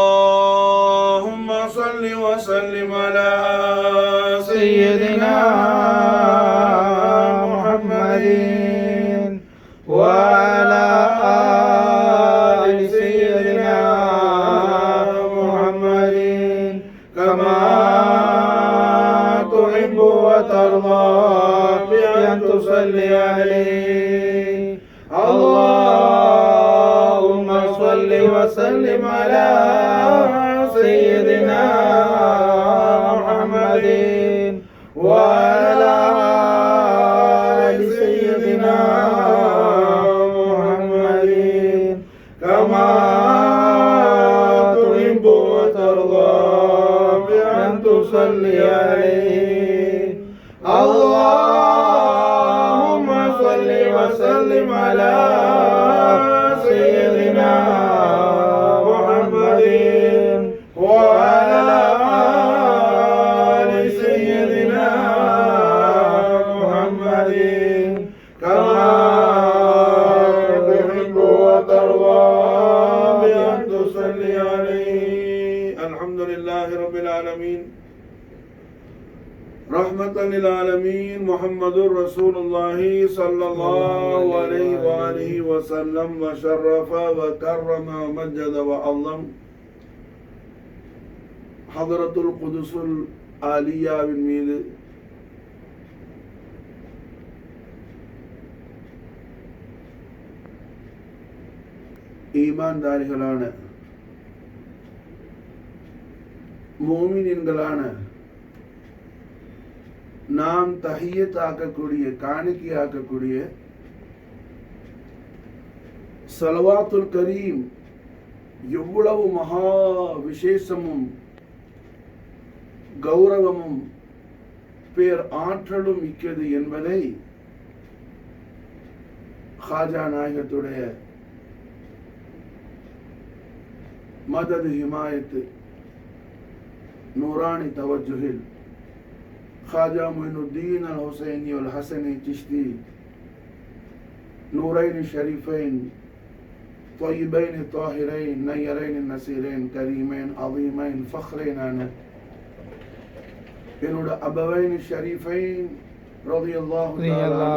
اللهم صل وسلم على سيدنا محمد وعلى آل سيدنا محمد كما تحب وترضى بأن تصلي عليه. اللهم صل وسلم على سيدنا محمد وعلى آل سيدنا محمد كما تحب وترضى بأن تصلي عليه. اللهم صل وسلم على سيدنا محمد وعلى آل سيدنا محمد كما تحب وترضى بأن تصلي عليه. الحمد لله رب العالمين رحمة للعالمين محمد رسول الله صلى الله عليه وآله وسلم وشرف وكرم ومجد وعظم حضرة القدس العالية மீது ஈமான்தாரிகளான முஃமினீன்களான நாம் தஹியத் ஆக்கக்கூடிய காணிக்கை ஆக்கக்கூடிய ஸலவாத்துல் கரீம் எவ்வளவு மகா விசேஷமும் கௌரவமும் பேர் ஆற்றலும் மிக்கது என்பதை ஹாஜா நாயகத்துடைய மதது ஹிமாயத்து நூரானி தவஜுஹில் ख्वाजा मोइनुद्दीन अल हुसैनी अल हसनी चिश्ती नूरैन शरीफैन तय्यबैन ताहिरैन नयरैन नसीरैन करीमैन अज़ीमैन फ़ख्रैन என்னோட அபவைன் ஷரீஃபைன் ரலியல்லாஹு தஆலா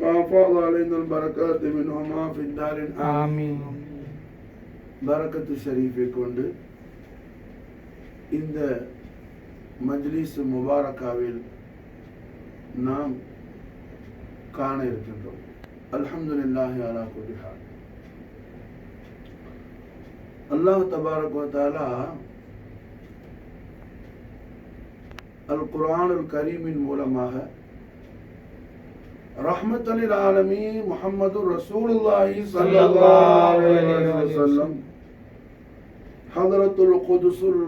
وأفاض علينا البركات منهما في الدار آمين. பரக்கத்து ஷரீஃபை கொண்டு இந்த மஜ்லிஸ் முபாரக்காவில் நாம் காண இருக்கின்றோம். அல்ஹம்துலில்லாஹி அலா குல்லி ஹால். அல்லாஹ் தபாரக வ தஆலா அல் குர்ஆனுல் கரீமின் மூலமாக ரஹ்மத்தல் லில் ஆலமீன் முஹம்மதுர் ரசூலுல்லாஹி ஸல்லல்லாஹு அலைஹி வஸல்லம் ஹதரத்துல் குதுஸுல்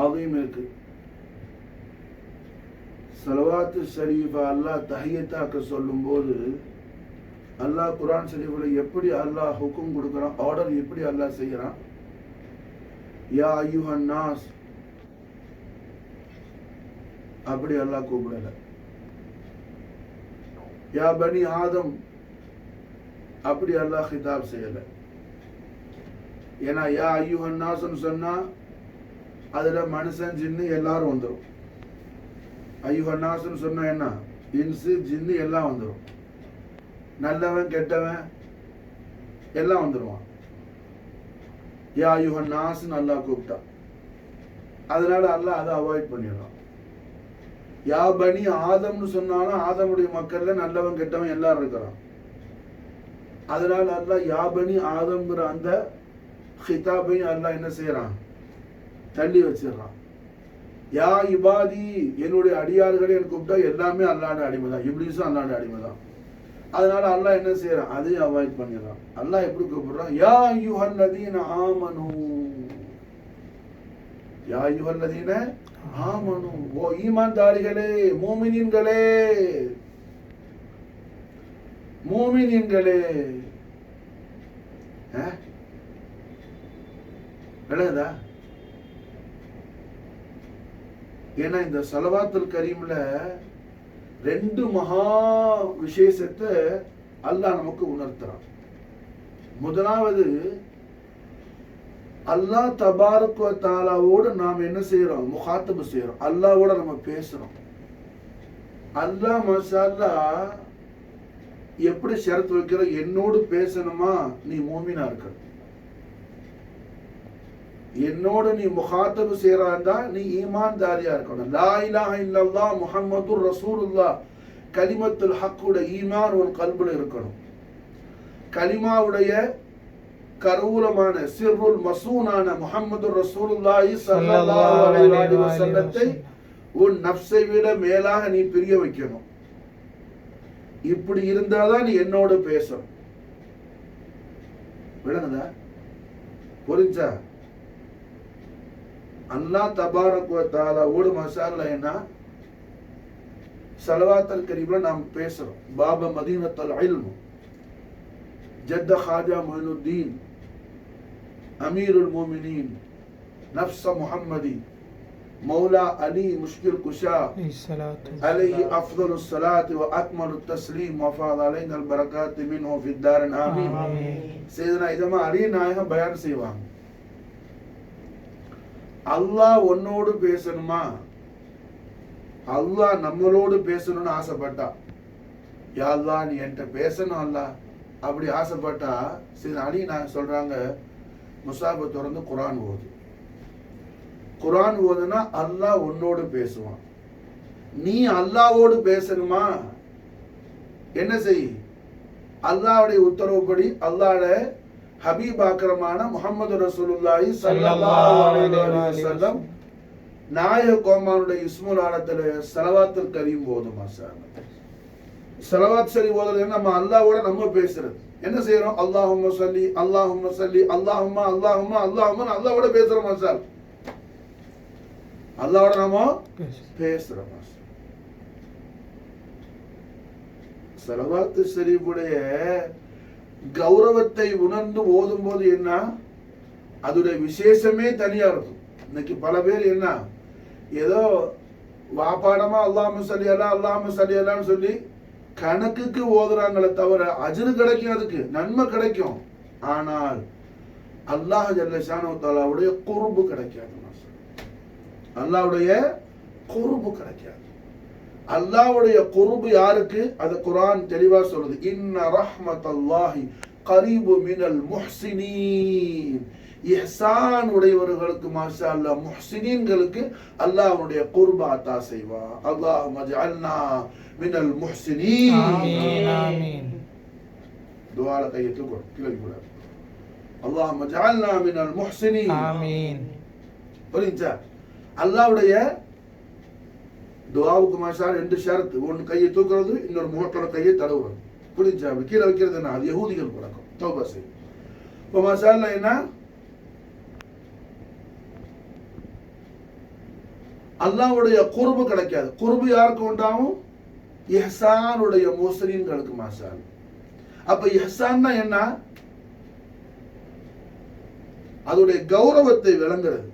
அஸீம் இருக்கு. ஸலவாத்து ஷரீஃபா அல்லாஹ் தஹியத்தாக்க சொல்லும்போது அல்லாஹ் குர்ஆன் ஷரீஃபில் எப்படி அல்லாஹ் ஹுக்கும் கொடுக்குறான், ஆர்டர் எப்படி அல்லாஹ் செய்கிறான். யா அய்யுஹன் நாஸ் அப்படி அல்லாஹ் கூப்பிடல. யா பனி ஆதம் அப்படி அல்லாஹ் ஹிதாப் செய்யல. ஏன்னா யா அய்யுஹன் நாஸ்ன்னு சொன்னா அதுல மனுஷன் ஜின்னு எல்லாரும் வந்துடும். அய்யுஹன்னாஸ்ன்னு சொன்னா என்ன, இன்சு ஜின்னு எல்லாம் வந்துடும். நல்லவன் கெட்டவன் எல்லாம் வந்துடுவான். யா அய்யுஹன்னாஸ்ன்னு அல்லாஹ் கூப்பிட்டான். அதனால அல்லாஹ் அதை அவாய்ட் பண்ணிடுறான். யா பனி ஆதம்னு சொன்னாலும் ஆதமுடைய மக்கள்ல நல்லவன் கெட்டவன் எல்லாரும் இருக்கிறான். அதனால அல்லாஹ் யா பனி ஆதம்ங்கிற அந்த ஹிதாபையும் அல்லாஹ் என்ன செய்யறான், தள்ளி வச்சிடறான். யா இபாதி என்னுடைய அடியார்களே கூப்பிட்டா எல்லாமே அல்லாஹ்வுடைய அடிமை தான், இப்லீஸும் அல்லாஹ்வுடைய அடிமை தான். அதனால அல்லாஹ் என்ன செய்யறான், அதையும் அவாய்ட் பண்ணிடுறான். அல்லாஹ் எப்படி கூப்பிடுறான், யா அய்யுஹல்லதீன ஆமனூ, யா அய்யுஹல்லதீன ஆமனூ, ஓ ஈமான்தாரிகளே, மூமினீன்களே, மூமினீன்களே. விளங்குதா? ஏன்னா இந்த ஸலவாத்துல் கரீம்ல ரெண்டு மகா விசேஷத்தை அல்லாஹ் நமக்கு உணர்த்துறான். முதலாவது அல்லாஹ் தபாரக் வ தஆலாவோடு நாம் என்ன செய்யறோம்? முகாத்தபு செய்யறோம். அல்லாஹ்வோட நம்ம பேசுறோம். அல்லாஹ் மாஷா அல்லாஹ் எப்படி ஷரத் வைக்கிற? என்னோடு பேசணுமா நீ மூமினா இருக்க, என்னோடு நீ முகாத்தபு செய்யறாந்தா நீ ஈமான்தாரியா இருக்கணும். லா இலாஹ இல்லல்லாஹ் முஹம்மதுர் ரசூலுல்லாஹ் கலிமத்துல் ஹக்குட ஈமான் உன் கல்புல இருக்கணும். கலிமாவுடைய கருவூலமான சிர்ருல் மசூனான முஹம்மதுர் ரசூலுல்லாஹி ஸல்லல்லாஹு அலைஹி வஸல்லத்தை உன் நஃப்ஸை விட மேலாக நீ பிரிய வைக்கணும். இப்படி இருந்தாதான் நீ என்னோடு பேசணும். விளங்குதா? புரிஞ்சா? அல்லாஹ் தபாரக் வ தஆலாவோடு மசாலா என்ன? ஸலவாத்துல் கரீம்ல நாம் பேசுறோம். பாப மதீனத்துல் இல்ம், ஜத்த ஹாஜா முஹினுத்தீன், அமீருல் மோமினீன், நஃப்ஸ முஹம்மதி, மௌலா அலி முஷ்கில் குஷா அலைஹி அஃதலுஸ் ஸலாத்தி வ அக்மலுத் தஸ்லீம் வ ஃபாத அலைனல் பரகாத் மின்ஹு ஃபித் தாரின் ஆமீன். சையதுனா இதமா அலி நாயகம் பயான் செய்வாங்க. அல்லாஹ் உன்னோடு பேசணுமா? அல்லாஹ் நம்மளோடு பேசணும்னு ஆசைப்பட்டா, யா அல்லாஹ் நீ என்கிட்ட பேசணும் அல்லாஹ் அப்படி ஆசைப்பட்டா, சரி அலி நான் சொல்றாங்க, முசாபை திறந்து குரான் ஓது. குரான் ஓதுனா அல்லாஹ் உன்னோடு பேசுவான். நீ அல்லாஹ்வோடு பேசணுமா? என்ன செய்? அல்லாஹ்வுடைய உத்தரவுப்படி அல்லாஹ்வுடைய ஹபீப் ஆக்கிரமான முஹம்மது ரசூலுல்லாஹி ஸல்லல்லாஹு அலைஹி வஸல்லம் நாயக கோமானுடைய இஸ்முல் ஆலத்துல ஸலவாத்துல் கரீம் ஓது. மாஷாஅல்லாஹ் ஸலவாத் ஷரீஃப் ஓதுறது நம்ம அல்லாஹ்வோட நம்ம பேசுறது. என்ன செய்யறோம்? அல்லாஹும்ம ஸல்லி அல்லாஹும்ம ஸல்லி அல்லாஹும்ம அல்லாஹும்ம அல்லாஹும்ம அல்லாஹ்வோட பேசுறோம். மாஷாஅல்லாஹ் அல்லாஹ்வோட நாம பேசுறோம். ஸலவாத் ஷரீஃபுடைய கௌரவத்தை உணர்ந்து ஓதும் போது என்ன, அதோட விசேஷமே தனியா இருக்கும். இன்னைக்கு பல பேர் என்ன, ஏதோ வாப்பாடமா அல்லாஹும்ம ஸல்லி அலா அல்லாஹும்ம ஸல்லி அலான்னு சொல்லி கணக்குக்கு ஓதுறாங்களே தவிர அஜ்ரு கிடைக்கும், அதுக்கு நன்மை கிடைக்கும். ஆனால் அல்லாஹ் ஜல்ல ஷானஹு வ தஆலாவுடைய குர்பு கிடைக்காது. அல்லாஹ்வுடைய குர்பு கிடைக்காது. அல்லாஹ்வுடைய குர்பு யாருக்கு? அது குர்ஆன் தெளிவா சொல்லுது. இன்ன ரஹ்மத்தல்லாஹி கரீபு மினல் முஹ்ஸினீன். இஹ்சான் உடையவர்களுக்கு மாஷா அல்லாஹ் முஹ்ஸினீன்களுக்கு அல்லாஹ்வுடைய குர்ப அத்தா செய்வா. அல்லாஹும்ம ஜஅல்னா மினல் முஹ்ஸினீன். ஆமீன் ஆமீன். துஆல கையத்து கீழே போடு. அல்லாஹும்ம ஜஅல்னா மினல் முஹ்ஸினீன். ஆமீன். புரிஞ்சா? அல்லாஹ்வுடைய துஆவுக்கு மாஷா ரெண்டு ஷரத். ஒன்னு கையை தூக்குறது, இன்னொரு முகத்தோட கையை தடவுறது. புரிஞ்சா? கீழே வைக்கிறது என்ன? அது யஹூதிகள் பழக்கம். தௌபா செய். இப்போ மாஷா அல்லாஹ் என்ன, அல்லாஹ்வுடைய குர்பு கிடைக்காது. குர்பு யாருக்கு உண்டாகும்? இஹ்சானுடைய முஹ்ஸினீன்களுக்கு. மாஷா அல்லாஹ். அப்ப இஹ்சான்னா என்ன? அதோடைய கௌரவத்தை விளங்குறது,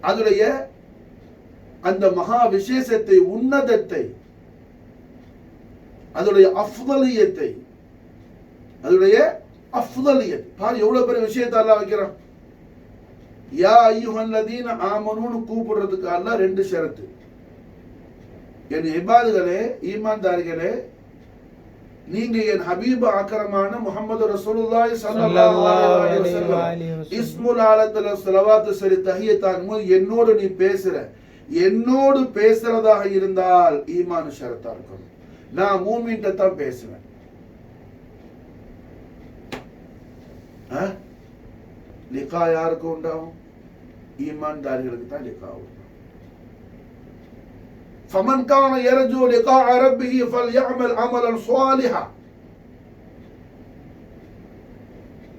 அதோடைய அந்த மகா விசேஷத்தை, உன்னதத்தை, அதோடைய அஃதலியத்தை, அதோடைய அஃதலியத். பாரு எவ்வளவு பெரிய விஷயத்தை அல்லாஹ் வைக்கிறான். யா அய்யுஹல்லதீன ஆமனூன்னு கூப்பிடுறதுக்கு அல்லாஹ் ரெண்டு ஷரத்து. என் இபாதுகளே, ஈமான்தாரிகளே, நீங்க என் ஹபீப் ஆக்கரமான முஹம்மது ரசூலுல்லாஹி ஸல்லல்லாஹு அலைஹி வஸல்லம் இஸ்முல் ஆலத்துல ஸலவாத்து ஷரீஃப் தஹியத் ஆகும்போது என்னோடு நீ பேசுற, என்னோடு பேசுறதாக இருந்தால் ஈமான் ஷரத்தா இருக்கணும். நான் மூமின்ட்ட தான் பேசுவேன். லிகா யாருக்கு உண்டாகும்? ஈமான்தாரிகளுக்கு தான் லிகா உண்டாகும். فمن كان يرجو لقاء ربه فليعمل عملا صالحا.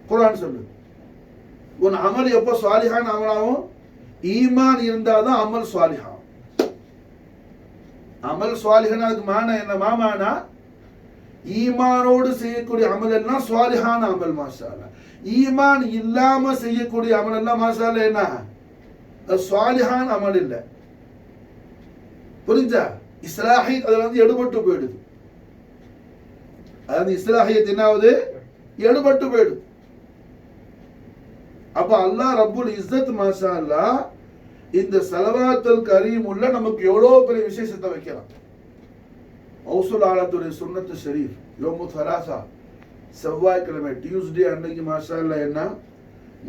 குர்ஆன் சொல்லுது. உன் அமல் எப்ப சாலிஹான அமலாகும்? ஈமான் இருந்தாதான் அமல் சாலிஹா. அமல் சாலிஹான அதுக்கு மானா என்ன? மாமானா ஈமானோடு செய்யக்கூடிய அமல் எல்லாம் சாலிஹான அமல். மாஷா அல்லாஹ். ஈமான் இல்லாம செய்யக்கூடிய அமல் எல்லாம் மாஷா அல்லாஹ் என்ன? சாலிஹான அமல் இல்லை. புரிஞ்சா? இஸ்லாஹியத் அதுல வந்து எடுபட்டு போயிடுது. அதாவது இஸ்லாஹியத் என்னாவது? எடுபட்டு போயிடுது. அப்ப அல்லாஹ் ரப்புல் இஸ்ஸத் மாஷா அல்லாஹ் இந்த ஸலவாத்துல் கரீம் உள்ள நமக்கு எவ்வளவு பெரிய விசேஷத்தை வைக்கிறான். ஹவுசுல் ஆலத்துடைய சுன்னத்து ஷரீஃப் யோமு தலாசா செவ்வாய்க்கிழமை டியூஸ்டே அன்னைக்கு மாஷா அல்லாஹ் என்ன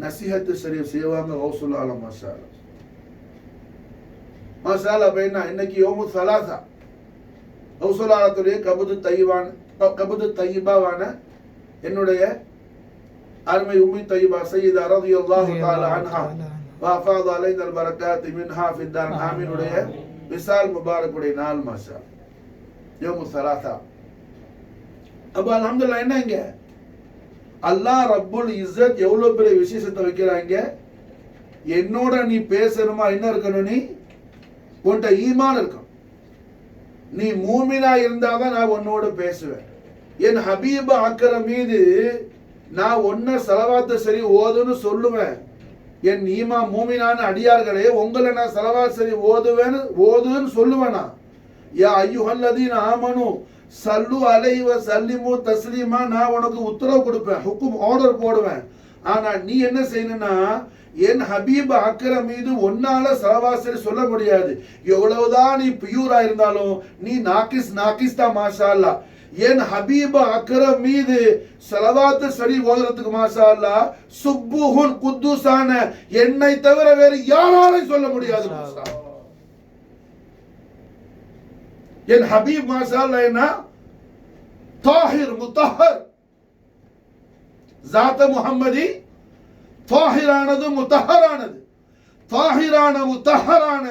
நசிஹத்து ஷரீஃப் செய்வாங்க ஹவுசுல் ஆலம் மாஷா அல்லாஹ். மாஷா அல்லாஹ் அப்ப என்ன இன்னைக்கு யோமு தலாசா ஹவுசுல் ஆலத்துடைய கபுது தையிபாவான என்னுடைய அருமை உம்மி தையிபா சய்யிதா ரலியல்லாஹு தஆலா அன்ஹா வஃபாத அலைனல் பரக்காத் மின்ஹா ஃபித்தார் ஆமீனுடைய விசால் முபாரக்குடைய நாள் மாஷா யோமு ஸலாஸா. அப்ப அல்ஹம்துலில்லாஹ் என்னங்க அல்லாஹ் ரப்புல் இஸ்ஸத் எவ்வளவு பெரிய விசேஷத்தை வைக்கிறாங்க. என்னோட நீ பேசணுமா என்ன இருக்கணும், நீ உன்கிட்ட ஈமான் இருக்கணும். நீ மூமினா இருந்தாதான் நான் உன்னோட பேசுவேன். என் ஹபீப் அக்கரம் மீது நான் ஒன்ன ஸலவாத்து சரி ஓதுன்னு சொல்லுவேன். என் ஈமா மூமினான அடியார்களே உங்களை நான் ஸலவாத் சரி ஓதுன்னு சொல்லுவேனா. யா அய்யுஹல்லதீன ஆமனு சல்லு அலைஹி வ சல்லிமு தஸ்லீமா நான் உனக்கு உத்தரவு கொடுப்பேன், ஹுக்கும் ஆர்டர் போடுவேன். ஆனா நீ என்ன செய்யணும்னா என் ஹபீப் அக்ரம் மீது ஒன்னால ஸலவாத் சரி சொல்ல முடியாது. எவ்வளவுதான் நீ பியூரா இருந்தாலும் நீ நாகிஸ் தான் மாஷா அல்லாஹ். என் ஹபீப் அக்ரம் மீது ஸலவாத் சரி ஓதுறதுக்கு மாஷா அல்லாஹ் சுப்புஹுன் குத்தூஸான என்னை தவிர வேறு யாராலையும் சொல்ல முடியாது மாஷா அல்லாஹ். என் ஹபீப் மாஷா அல்லாஹ் என்ன தாஹிர் முத்தஹர் ஸாத் முஹம்மதி தாஹிரானது முத்தஹரானது. தாஹிரான முத்தஹரான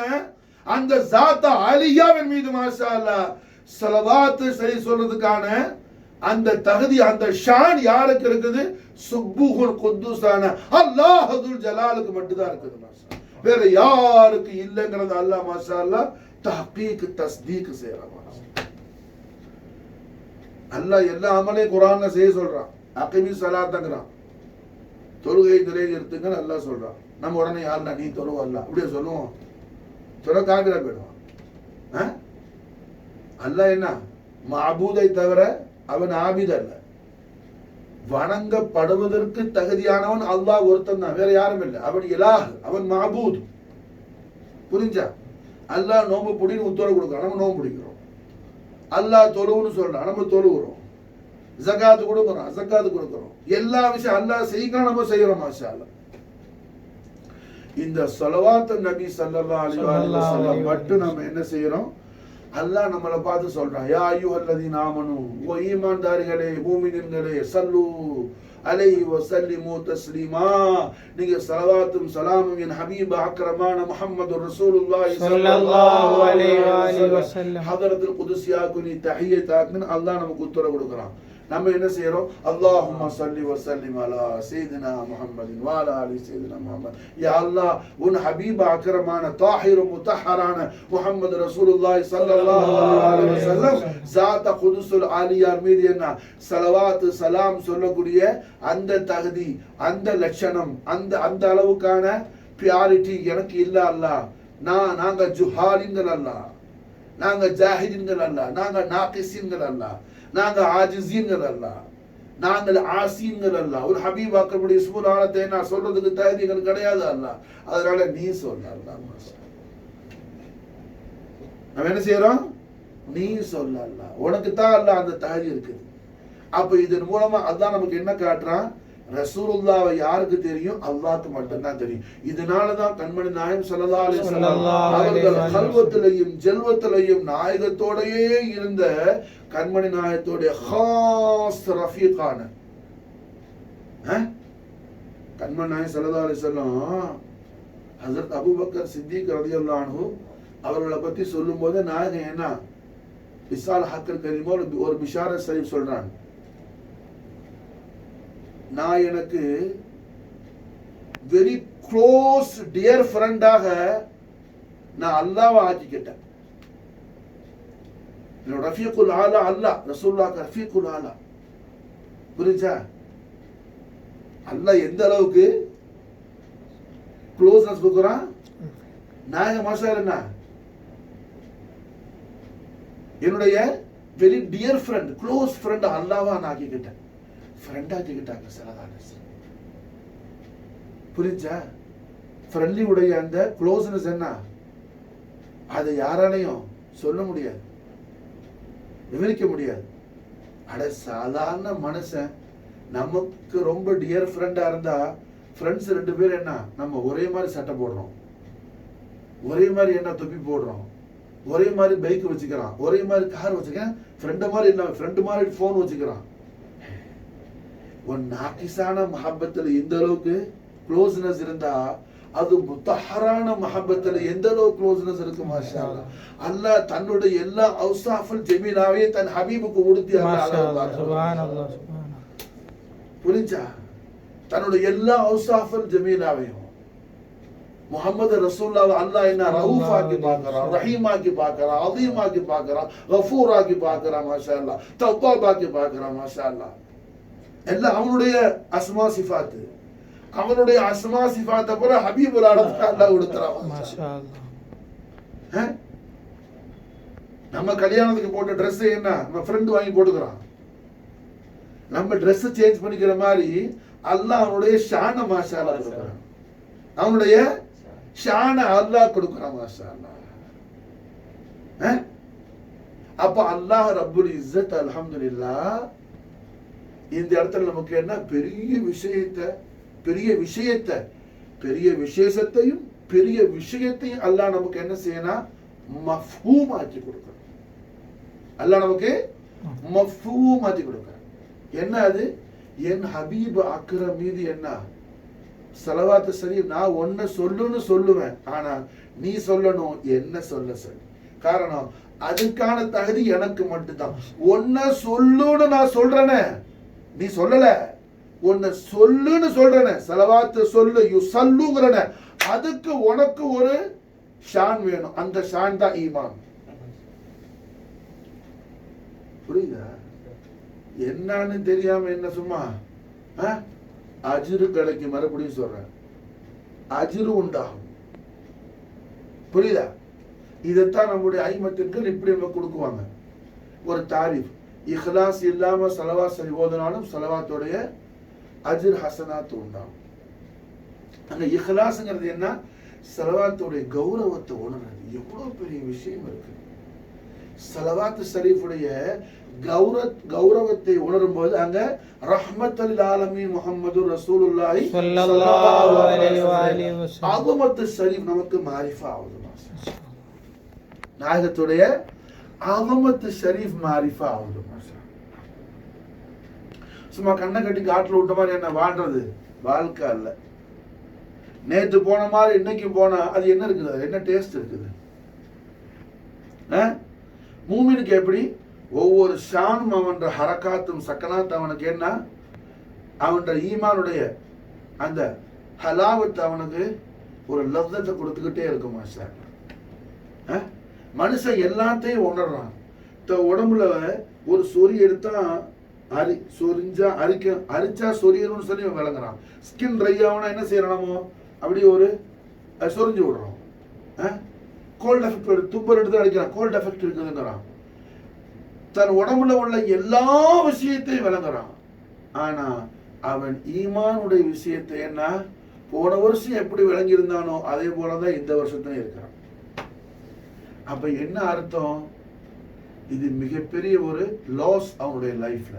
அந்த ஸாத் அலியாவின் மீது மாஷா அல்லாஹ் ஸலவாத் சரி சொல்றதுக்கான அந்த தகுதி அந்த ஷான் யாருக்கு இருக்குது? சுப்புஹுல் குத்தூஸான அல்லாஹ் துல் ஜலாலுக்கு மட்டும் தான் இருக்குது மாஷா. வேற யாருக்கு இல்லங்கிறது அல்லாஹ் மாஷா அல்லாஹ் தஹ்கீக் தஸ்தீக் செய்யறான். அல்லாஹ் எல்லா அமலையும் குர்ஆன்ல செய்ய சொல்றான். அகிமி ஸலாத்தங்கறான், தொழுகை நிலைநிறுத்துங்கன்னு அல்லாஹ் சொல்றான். நம்ம உடனே யாருன்னா நீ தொழுவ அல்லாஹ் அப்படியே சொல்லுவோம், தொழ காபிரா போயிடுவான். அல்லாஹ் என்ன மஅபூதை தவிர அவன் ஆபித் அல்ல. வணங்கப்படுவதற்கு தகுதியானவன் அல்லாஹ் ஒருத்தன் தான், வேற யாரும் இல்லை. அவன் இலாஹ், அவன் மஅபூத். புரிஞ்சா? அல்லாஹ் நோம்பு பிடின்னு உத்தரவு கொடுக்குறான், நம்ம நோம்பு பிடிக்கிறோம். அல்லாஹ் தொழுவுன்னு சொல்றான், நம்ம தொழுகிறோம். ஜகாத்து கொடுக்குறோம், ஜகாத்து கொடுக்குறோம். எல்லா விஷயம் அல்லாஹ் செய்யணும், நம்ம செய்யறோம் மாஷா அல்லாஹ். இந்த ஸலவாத் நபி ஸல்லல்லாஹு அலைஹி வஸல்லம் மட்டும் நம்ம என்ன செய்யறோம்? அல்லாஹ் நம்மளை பார்த்து சொல்றான், யா அய்யுஹல்லதீன ஆமனு, ஓ ஈமான்தாரிகளே மூமின்களே, ஸல்லு அலைஹி வஸல்லிமு தஸ்லீமா, நீங்க ஸலவாத்தும் ஸலாமும் என் ஹபீப் அக்ரமான முஹம்மது ரசூலுல்லாஹி ஸல்லல்லாஹு அலைஹி வஸல்லம் ஹதரத்துல் குதுஸியாக்கு நீ தஹியத் ஆக்குன்னு அல்லாஹ் நமக்கு உத்தரவு கொடுக்குறான். நம்ம என்ன செய்யறோம்? அல்லாஹும்ம ஸல்லி வ ஸல்லிம் அலா சய்யிதினா முஹம்மதின் வ அலா ஆலி சய்யிதினா முஹம்மத். யா அல்லாஹ் உன் ஹபீப் அக்ரமான தாஹிர் முத்தஹரான முஹம்மது ரசூலுல்லாஹி ஸல்லல்லாஹு அலைஹி வஸல்லம் ஸாத் குதுஸுல் ஆலியார் மீது என்ன ஸலவாத் ஸலாம் சொல்லக்கூடிய அந்த தகுதி, அந்த லட்சணம், அந்த அளவுக்கான பியாரிட்டி எனக்கு இல்ல அல்லாஹ். நாங்க ஜுஹாலின்கள் அல்லாஹ், நாங்க ஜாஹிலின்கள் அல்லாஹ், நாங்க நாகிஸின்கள் அல்லாஹ், நாங்க ஆஜிஸீன்கள் அல்லாஹ், நாங்கள் ஆசீன்கள் அல்லாஹ். ஒரு ஹபீப் அக்ரமுடைய இஸ்முல் ஆலத்தை நான் சொல்றதுக்கு தகுதிகள் கிடையாது அல்லாஹ். அதனால நீ சொல்ல அல்லாஹ். நம்ம என்ன செய்யறோம்? நீ சொல்ல அல்லாஹ், உனக்கு தான் அல்லாஹ் அந்த தகுதி இருக்குது. அப்ப இதன் மூலமா அல்லாஹ் நமக்கு என்ன காட்டுறான்? ரசூலுல்லாஹ்வை யாருக்கு தெரியும்? அல்லாஹ்க்கு மட்டும்தான் தெரியும். இதனாலதான் கண்மணி நாயகம் ஸல்லல்லாஹு அலைஹி வஸல்லம் அவர்கள் கல்வத்திலையும் ஜல்வத்திலையும் நாயகத்தோடயே இருந்த கண்மணி நாயகத்தோடைய ஹாஸ் ரஃபீகான கண்மணி நாயகம் ஸல்லல்லாஹு அலைஹி வஸல்லம் ஹஜ்ரத் அபூபக்கர் சித்திக் ரலியல்லாஹு அன்ஹு அவர்களை பத்தி சொல்லும் போது நாயகம் என்ன விசால் ஹக்கர் கரீமோ ஒரு பிஷாரத் ஷரீஃப் சொல்றாங்க. நான் எனக்கு வெரி க்ளோஸ் டியர் ஃப்ரெண்டாக நான் அல்லாஹ்வை ஆக்கிக்கிட்டேன். என்னோட ரஃபீக்குல் ஆலா அல்லாஹ், ரசூலுல்லாஹ் ரஃபீக்குல் ஆலா. புரிஞ்சா? அல்லாஹ் எந்த அளவுக்கு க்ளோஸ்னஸ் கொடுக்குறான். நாயக மாஷா என்ன என்னுடைய very dear friend, close friend அல்லாஹ்வை நான் ஆக்கிக்கிட்டேன். ஃப்ரெண்ட் ஆக்கிக்கிட்டாங்க ஸல்லல்லாஹு அலைஹி வஸல்லம். புரிஞ்சா? ஃப்ரெண்ட்லி உடைய அந்த க்ளோஸ்னஸ் என்ன, அதை யாராலையும் சொல்ல முடியாது, விவரிக்க முடியாது. அட சாதாரண மனுஷன் நமக்கு ரொம்ப டியர் ஃப்ரெண்டா இருந்தா, ஃப்ரெண்ட்ஸ் 2 பேர் என்ன, நம்ம ஒரே மாதிரி சட்டை போடுறோம், ஒரே மாதிரி என்ன தொப்பி போடுறோம், ஒரே மாதிரி பைக் வச்சுக்கிறான், ஒரே மாதிரி கார் வச்சுக்கிறேன், ஃப்ரெண்டு மாதிரி என்ன, ஃப்ரெண்டு மாதிரி போன் வச்சுக்கிறான். ஒரு நாக்கிசான மஹப்பத்துல எந்த அளவுக்கு க்ளோஸ்னஸ் இருந்தா, அது முத்தஹரான மஹப்பத்துல எந்த அளவுக்கு க்ளோஸ்னஸ் இருக்கு. மாஷா அல்லாஹ். அல்லாஹ் தன்னுடைய எல்லா அவுசாஃபுல் ஜமீலாவே தன் ஹபீபுக்கு உடுத்தி அல்லாஹ் புரிஞ்சா, தன்னுடைய எல்லா அவுசாஃபுல் ஜமீலாவையும் முஹம்மது ரசூலுல்லாஹ் அல்லாஹ் என்ன ரவுஃபாக்கி பார்க்கறான், ரஹீமாக்கி பார்க்கறான், அதீமாக்கி பார்க்கறான், கஃபூராக்கி பார்க்கறான். மாஷா அல்லாஹ். தவ்வாபாக்கி பார்க்கறான். மாஷா அல்லாஹ். எல்லாம் அவனுடைய அஸ்மா சிஃபாத்து, அவனுடைய அஸ்மா சிஃபாத்தை போல ஹபீபுல் ஆலத்துக்கு அல்லாஹ் கொடுத்துறான். மாஷா அல்லாஹ். நம்ம கல்யாணத்துக்கு போட்ட ட்ரெஸ் என்ன நம்ம ஃப்ரெண்ட் வாங்கி போட்டுக்கிறான். நம்ம ட்ரெஸ் சேஞ்ச் பண்ணிக்கிற மாதிரி அல்லாஹ் அவனுடைய ஷான மாஷா அல்லாஹ் கொடுக்குறான், அவனுடைய ஷான அல்லாஹ் கொடுக்குறான். மாஷா அல்லாஹ். அப்ப அல்லாஹ் ரப்புல் இஸ்ஸத் அல்ஹம்துலில்லாஹ் இந்த இடத்துல நமக்கு என்ன பெரிய விசேஷத்தையும் பெரிய விஷயத்தையும் அல்லாஹ் நமக்கு என்ன செய்யணும், மஃபூம் ஆக்கி கொடுக்கணும். அல்லாஹ் நமக்கு மஃபூம் ஆக்கி கொடுக்கணும். என்ன அது, என் ஹபீப் அக்ரம் மீது என்ன ஸலவாத்து ஷரீஃப் நான் ஒன்ன சொல்லுன்னு சொல்லுவேன், ஆனா நீ சொல்லணும் என்ன சொல்ல சொல்லு. காரணம் அதுக்கான தகுதி எனக்கு மட்டும்தான். ஒன்ன சொல்லுன்னு நான் சொல்றேனே, நீ சொல்லல, ஒன்ன சொல்லுன்னு சொல்றேனே, ஸலவாத்து சொல்லு யுஸல்லுங்கறனே, அதுக்கு உனக்கு ஒரு ஷான் வேணும். அந்த ஷான் தான் ஈமான். புரியுதா? என்னன்னு தெரியாம என்ன சும்மா அஜ்ரு கிடைக்கும். மறுபடியும் சொல்றேன், அஜ்ரு உண்டாகும். புரியுதா? இதைத்தான் நம்முடைய ஐமத்திற்கு இப்படி நம்ம கொடுக்குவாங்க ஒரு தாரீஃப். இஹ்லாஸ் இல்லாம ஸலவாத் சரி ஓதுனாலும் ஸலவாத்துடைய அஜ்ர் ஹஸனாத் உண்டாகும். அங்க இஹ்லாஸ்ங்கிறது என்ன, ஸலவாத்துடைய கௌரவத்தை உணர்றது. எவ்வளவு பெரிய விஷயம் இருக்கு. ஸலவாத் ஷரீஃபுடைய கௌரவத்தை உணரும் போது அங்க ரஹ்மத்துல் ஆலமீன் முஹம்மது ரசூலுல்லாஹி ஸல்லல்லாஹு அலைஹி வஸல்லம் அஸமத்து ஷரீஃப் நமக்கு மாரிஃபா ஆகுது. நாயகத்துடைய அஸமத்து ஷரீஃப் மாரிஃபா ஆகுது. சும்மா கண்ணை கட்டி காட்டுல விட்ட மாதிரி என்ன வாழ்றது வாழ்க்கை அல்ல. நேற்று போன மாதிரி இன்னைக்கு போனா அது என்ன இருக்குது, என்ன டேஸ்ட் இருக்குது? மூமினுக்கு எப்படி ஒவ்வொரு ஷானும் அவன் ஹரக்காத்தும் சக்கனாத் அவனுக்கு என்ன, அவன் ஈமானுடைய அந்த ஹலாவத்து அவனுக்கு ஒரு லவ்தத்தை கொடுத்துக்கிட்டே இருக்குமா சார். மனுஷன் எல்லாத்தையும் உணர்றான். உடம்புல ஒரு சொறி எடுத்தா அரிச்சா சொரியணும்னு சொல்லி விளங்குறான். ஸ்கின் ட்ரை ஆகுனா என்ன செய்யறானோ அப்படி ஒரு சொரிஞ்சு விடுறோம். கோல்ட் எஃபெக்ட், துப்பர் எடுத்து அடிக்கிறான், கோல்ட் எஃபெக்ட் இருக்குதுங்கிறான். தன் உடம்புல உள்ள எல்லா விஷயத்தையும் விளங்குறான். ஆனா அவன் ஈமானுடைய விஷயத்தை என்ன போன வருஷம் எப்படி விளங்கி இருந்தானோ அதே போலதான் இந்த வருஷத்துலயும் இருக்கிறான். அப்ப என்ன அர்த்தம், இது மிகப்பெரிய ஒரு லாஸ் அவனுடைய லைஃப்ல,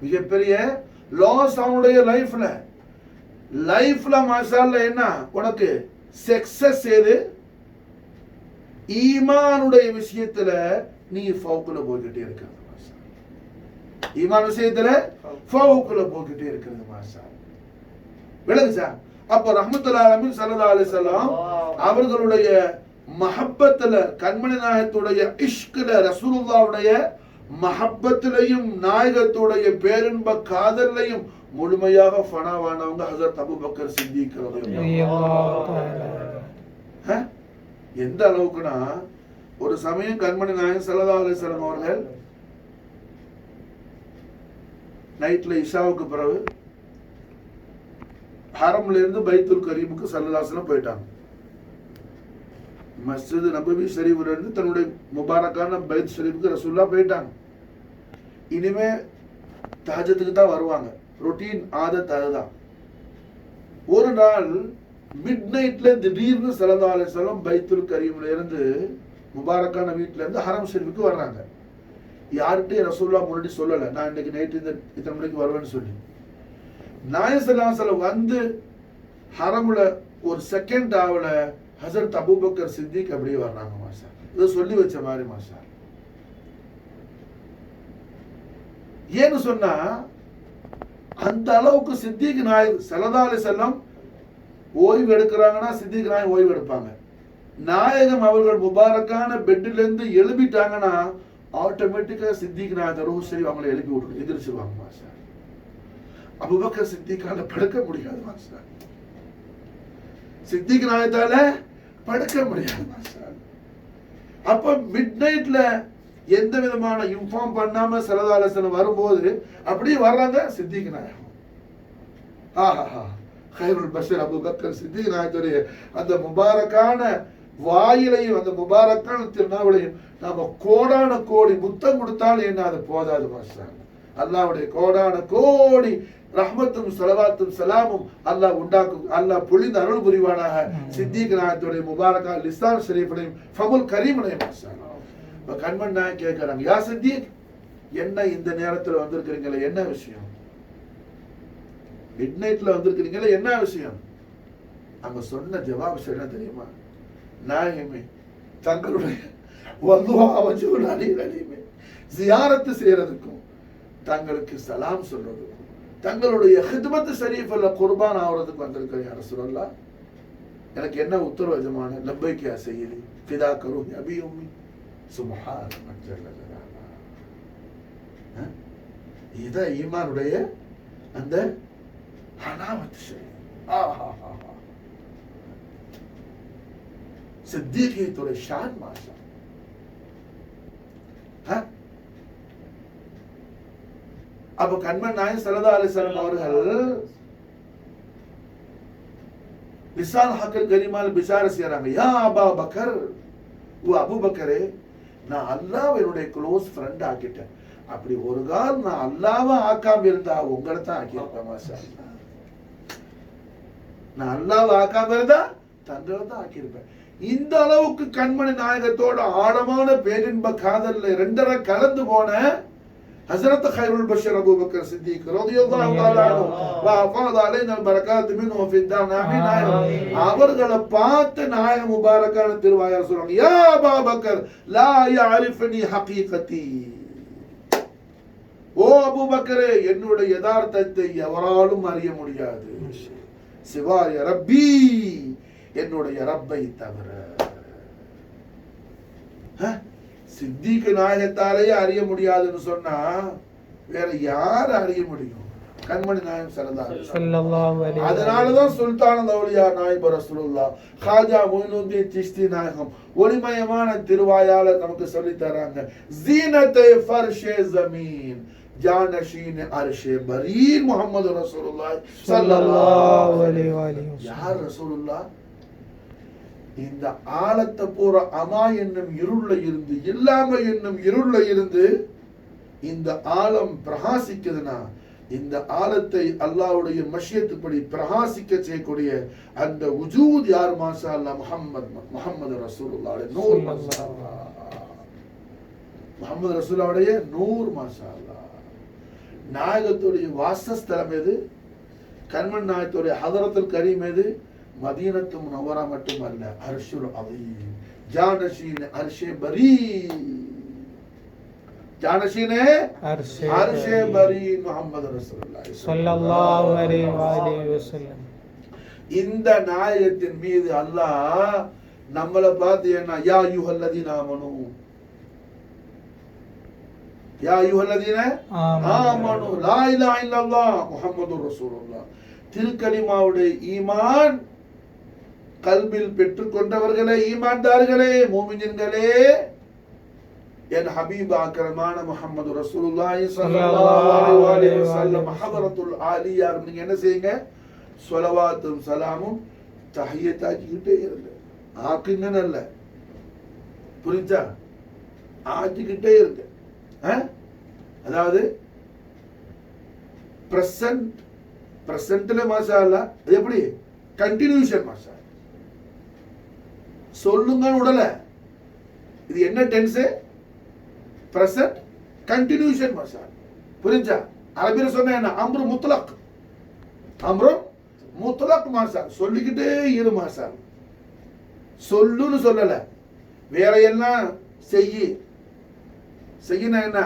மிகப்பெரிய லாஸ் அவனுடைய லைஃப்ல மாஷாஅல்லா என்ன உனக்கு சக்சஸ் ஏது, ஈமானுடைய விஷயத்துல நீ ஃபௌக்குல போய்கிட்டே இருக்கிறது. ஈமான் விஷயத்துல ஃபௌக்குல போய்கிட்டே இருக்கிறது. மாஷா விளங்குச்சா? அப்ப ரஹ்மத்துல் ஆலமீன் ஸல்லல்லாஹு அலைஹி வஸல்லம் அவர்களுடைய மஹப்பத்துல, கண்மணி நாயகத்துடைய இஷ்குல, ரசூலுல்லாஹ்வுடைய மஹப்பத்திலையும் நாயகத்துடைய பேரின்ப காதலையும் முழுமையாக ஃபனாவானவங்க ஹஜ்ரத் அபூபக்கர் சித்திக் ரலியல்லாஹு தஆலா. எந்த அளவுக்குனா ஒரு சமயம் கண்மணி நாயகம் ஸல்லல்லாஹு அலைஹி வஸல்லம் அவர்கள் நைட்ல இஷாவுக்கு பிறகு ஹரம்ல இருந்து பைத்துல் கரீமுக்கு ஸல்லல்லாஹு அலைஹி வஸல்லம் போயிட்டாங்க. மஸ்ஜித் நபவி ஷரீஃப்ல இருந்து தன்னுடைய முபாரக்கான பைத் ஷரீஃப்க்கு ரசூலுல்லாஹ் போயிட்டாங்க. இனிமே தஹஜ்ஜுதுக்கு தான் வருவாங்க. ரொட்டீன் ஆதத் அதுதான். ஒரு நாள் மிட் நைட்ல திடீர்னு ஸல்லல்லாஹு அலைஹி வஸல்லம் பைத்துல் கரீம்ல இருந்து முபாரக்கான வீட்டுல இருந்து ஹரம் ஷெரீஃபுக்கு வர்றாங்க. யார்கிட்டயும் ரசூலுல்லாஹ் முன்னாடி சொல்லல, நான் இன்னைக்கு நைட்டு இத்தனை மணிக்கு வருவேன்னு சொல்லி. நாயகம் ஸல்லல்லாஹு அலைஹி வஸல்லம் வந்து ஹரம்ல ஒரு செகண்ட் ஆவல ஹஸரத் அபூபக்கர் சித்திக் அப்படியே வர்றாங்க. மாஷா, இதை சொல்லி வச்ச மாதிரி. மாஷா, ஏன்னு சொன்னா அந்த அளவுக்கு சித்திக் நாயகம் ஸல்லல்லாஹு அலைஹி வஸல்லம் ஓய்வு எடுக்கிறாங்கன்னா சித்திக் நாயகம் ஓய்வு எடுப்பாங்க. நாயகம் அவர்கள் முபாரக்கான பெட்ல இருந்து எழுப்பிட்டாங்கன்னா ஆட்டோமேட்டிக்கா சித்திக் நாயகம் ரூஹ் ஷரீஃப் அவங்களை எழுப்பி விட்டு எதிர்ச்சிருவாங்க. மாஷா, அபூபக்கர் சித்திக்கால படுக்க முடியாது. மாஷா, சித்திக் நாயகத்தால படுக்க முடியாது. மாஷா, அப்ப மிட் நைட்ல எந்த விதமான இன்ஃபார்ம் பண்ணாம ஸல்லல்லாஹு அலைஹி வஸல்லம் வரும்போது அப்படியே வர்றாங்க சித்திக் நாயகம். ஆஹா, கைருல் பஷர் அபூபக்கர் சித்திக் நாயகத்துடைய அந்த முபாரக்கான வாயிலையும் அந்த முபாரக்கான திருநாவலையும் நாம கோடான கோடி முத்தம் கொடுத்தாலும் என்ன அது போதாது. மாஷா, அல்லாஹ்வுடைய கோடான கோடி ரஹ்மத்தும் ஸலவாத்தும் ஸலாமும் அல்லாஹ் உண்டாக்கும். அல்லாஹ் பொழிந்த அருள் புரிவானாக சித்திக் நாயகத்துடைய முபாரக்கா லிசான் ஷரீஃபையும் ஃபமுல் கரீமனையும். மாஷா, இப்ப கண்மன் நாயகம் கேட்கறாங்க, யா சித்திக், என்ன இந்த நேரத்துல வந்திருக்கிறீங்களே, என்ன விஷயம்? மிட் நைட்ல வந்திருக்கிறீங்களே, என்ன விஷயம்? நம்ம சொன்ன ஜவாப் என்ன தெரியுமா? நாயகமே, தங்களுடைய ஜியாரத்து செய்யறதுக்கும் தங்களுக்கு சலாம் சொல்றதுக்கும் தங்களுடைய ஹித்மத் ஷரீஃப்ல குர்பான் ஆவறதுக்கு வந்திருக்கிறேன். யா ரசூலல்லாஹ், எனக்கு என்ன உத்தரவு எஜமான? லப்பைக் யா சய்யிதி ஃபிதா கரு அபி உம்மி சுப்ஹான மன் ஜல்ல ஜலாலஹு. இத ஈமானுடைய அந்த ஹலாவத் ஷரீஃப். ஆஹா, சித்திகியத்துடைய ஷான். மாஷா, அப்ப கண்மன் நாயகம் ஸல்லல்லாஹு அலைஹி வஸல்லம் அவர்கள் லிசான் ஹக்கல் கரிமால் பிஷார செய்றாங்க. யா அபா பக்கர், ஓ அபூபக்கரே, நான் அல்லாஹ் என்னுடைய க்ளோஸ் ஃப்ரெண்ட் ஆக்கிட்டேன். அப்படி ஒரு கால் நான் அல்லாஹ்வை ஆக்காம இருந்தா உங்களை தான் ஆக்கியிருப்பேன். மாஷா, நான் அல்லாஹ்வை ஆக்காம இருந்தா தங்களை தான் ஆக்கியிருப்பேன். இந்த அளவுக்கு கண்மணி நாயகத்தோட ஆழமான பேரின்ப காதல்ல ரெண்டரை கலந்து போன ஹஸரத் கைருல் பஷர் அபூபக்கர் சித்திக் ரலியல்லாஹு தஆலா அன்ஹு வ அஃபாத அலைனா பரகாத் மின்ஹு ஃபி தார் நாயகம் அவர்களை பார்த்து நாயகம் முபாரக்கான திருவாயார் சொல்றாங்க, யா அபூபக்கர் லா யஅரிஃபனி ஹகீகதி, ஓ அபூபக்கரே, என்னுடைய யதார்த்தத்தை எவராலும் அறிய முடியாது, சிவாய ரப்பி, என்னுடைய ரப்பை தவிர. சித்திக் நாயகத்தாலேயே அறிய முடியாதுன்னு சொன்னா வேற யார் அறிய முடியும்? கண்மணி நாயகம் ஸல்லல்லாஹு அலைஹி. அதனாலதான் சுல்தான் அவுலியா நாயிப் ரசூலுல்லாஹ் காஜா மொய்னுத்தீன் சிஷ்தி நாயகம் ஒளிமயமான திருவாயாளர் நமக்கு சொல்லி தராங்க, ஜீனத்தே ஃபர்ஷே ஜமீன் ஜானஷீன் அர்ஷே பரீர் முஹம்மது ரசூலுல்லாஹ் ஸல்லல்லாஹு அலைஹி வஸல்லம். யார் ரசூலுல்லாஹ்? இந்த ஆலத்தை போற அமா என்னும் இருள்ல இருந்து, இல்லாம என்னும் இருள்ல இருந்து இந்த ஆலம் பிரகாசிக்குதுன்னா இந்த ஆலத்தை அல்லாஹ்வுடைய மஷியத்துப்படி பிரகாசிக்க செய்யக்கூடிய அந்த வஜூத் யார்? மாஷா அல்லாஹ், முஹம்மது ரசூலுல்லாஹ் நூர். மாஷா அல்லாஹ், முஹம்மது ரசூலுல்லாஹ்வுடைய நூர். மாஷா அல்லாஹ், நாயகத்துடைய வாசஸ்தலம் எது? கண்மன் நாயகத்துடைய ஹதரத்துல் கரீம் எது? மதீனத்து முனவ்வரா மட்டுமல்ல, அர்ஷுல் அஸீம், ஜானஷீன் அர்ஷே பரி, ஜானஷீனே அர்ஷே பரி முஹம்மது ரசூலுல்லாஹ் ஸல்லல்லாஹு அலைஹி வஸல்லம். இந்த நாயகத்தின் மீது அல்லாஹ் நம்மள பார்த்து என்ன, யா அய்யுஹல்லதீன ஆமனூ, யா அய்யுஹல்லதீன ஆமனூ லா இலாஹ இல்லல்லாஹ் முஹம்மதுர் ரசூலுல்லாஹ். திருக்கலிமாவுடைய ஈமான் கல்பில் பெற்றுக்கொண்டவர்களே, ஈமான்தார்களே, மூமின்களே, என் ஹபீப் அக்ரமான முஹம்மது ரசூலுல்லாஹி ஸல்லல்லாஹு அலைஹி வஸல்லம் ஹதரத்துல் ஆலியா நீங்க என்ன செய்யுங்க? ஸலவாத்தும் சலாமும் தஹியத் ஆக்கிட்டே இருங்க. ஆக்குங்கன்னு இல்ல, புரிஞ்சா? ஆக்கிக்கிட்டே இருங்க. அதாவது பிரசன்ட் பிரசன்ட்ல மாஷா அல்லாஹ், அது எப்படி கண்டினியூஷன் மாஷா. சொல்லுங்கன்னு உடல, இது என்ன டென்ஸ்? பிரசன்ட் கண்டினியூஷன் மாஷா. புரிஞ்சா? அரபியில சொன்ன என்ன? அம்ரு முத்லக், அம்ரு முத்லக் மாஷா. சொல்லிக்கிட்டே இரு மாஷா. சொல்லுன்னு சொல்லல, வேற எல்லாம் செய்யணும். என்ன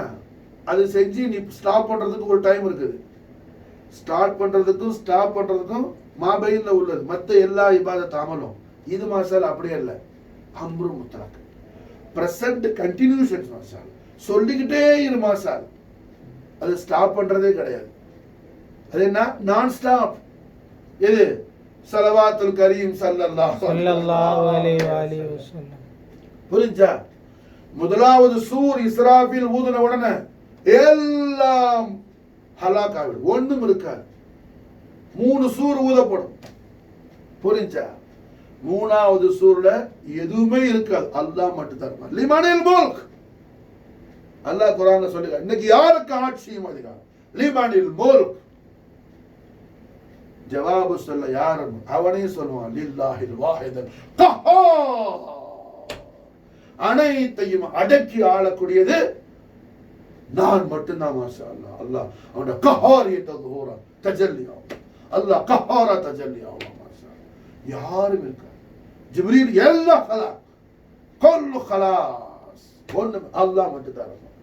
அது செஞ்சு நீ ஸ்டாப் பண்றதுக்கு ஒரு டைம் இருக்குது. ஸ்டார்ட் பண்றதுக்கும் ஸ்டாப் பண்றதுக்கும் மாபையில உள்ளது மற்ற எல்லா இபாதத் அமலும். இது மாஷால் அப்படியே இல்லை, அம்ரு முத்லக் பிரசன்ட் கண்டினியூஷன் மாஷால். சொல்லிக்கிட்டே இரு மாஷால், அது ஸ்டாப் பண்றதே கிடையாது. அது என்ன? நான் ஸ்டாப். எது? ஸலவாத்துல் கரீம் ஸல்லல்லாஹு அலைஹி வஸல்லம். புரிஞ்சா? முதலாவது சூர் இஸ்ராஃபில் ஊதுன உடனே எல்லாம் ஹலாக் ஆகிடும், ஒண்ணும் இருக்காது. 3 சூர் ஊதப்படும். புரிஞ்சா? 3வது சூர்ல எதுவுமே இருக்காது, அல்லாஹ் மட்டும் தான். லிமனில் முல்க், அல்லாஹ் குர்ஆன்ல சொல்லுங்க, இன்னைக்கு யாருக்கு ஆட்சியும் அதிகாரம்? லிமனில் முல்க். ஜவாபு சொல்ல யாரும், அவனே சொல்லுவான், லில்லாஹில் வாஹிதுல் கஹ்ஹார். அனைத்தையும் அடக்கி ஆளக்கூடியது நான் மட்டும்தான் மாஷா அல்லாஹ். அல்லாஹ் அவனோட கஹாரியத்தை தஜல்லி ஆகும். அல்லாஹ் கஹாரா தஜல்லி ஆகும் மாஷா. யாரும் இருக்காது. ஜிப்ரீல் எல்லாம் ஹலாக், குல்லு ஹலாஸ், ஒண்ணு அல்லாஹ் மட்டும் தான் இருக்கும்.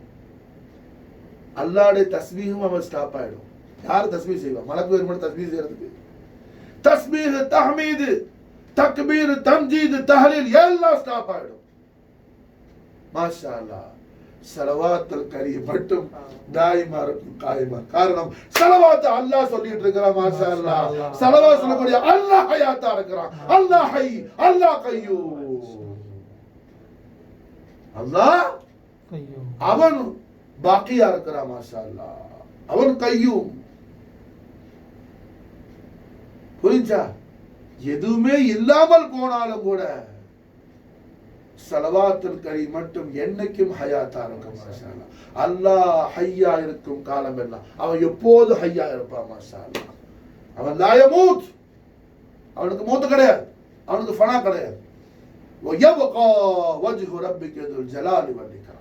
அல்லாஹ்வுடைய தஸ்பீஹும் அவன் ஸ்டாப் ஆயிடும். யார் தஸ்பீஹ் செய்வா? மலக்கு வேறு தஸ்பீஹ் செய்யறதுக்கு. தஸ்பீஹ், தஹ்மீத், தக்பீர், தம்ஜீத், தஹ்லீல் எல்லாம் ஸ்டாப் ஆயிடும் மாஷா அல்லாஹ். ஸலவாத்துல் கரீம் மட்டும் தாயிமா இருக்கும், காயிமா. காரணம் ஸலவாத் அல்லாஹ் சொல்லிட்டு இருக்கிறான் மாஷா அல்லாஹ். ஸலவாத் சொல்லக்கூடிய அல்லாஹ் ஹயாத்தா இருக்கிறான். அல்லாஹ் ஹை, அல்லாஹ் கய்யூம். அல்லாஹ் அவன் பாக்கியா இருக்கிறான் மாஷா அல்லாஹ். அவன் கய்யூம். புரிஞ்சா? எதுவுமே இல்லாமல் போனாலும் கூட ஸலவாத்துல் கரீம் மட்டும் என்னைக்கும் ஹயாத்தா இருக்கும் மாஷா அல்லாஹ். அல்லாஹ் ஹய்யா இருக்கும் காலம் எல்லாம் அவன் எப்போது ஹய்யா இருப்பான் மாஷா அல்லாஹ். அவன் லா யமூத், அவனுக்கு மூத்து கிடையாது, அவனுக்கு ஃபனா கிடையாது. வயப்கா வஜ்ஹு ரப்பிக துல் ஜலாலி வல் இக்ராம்.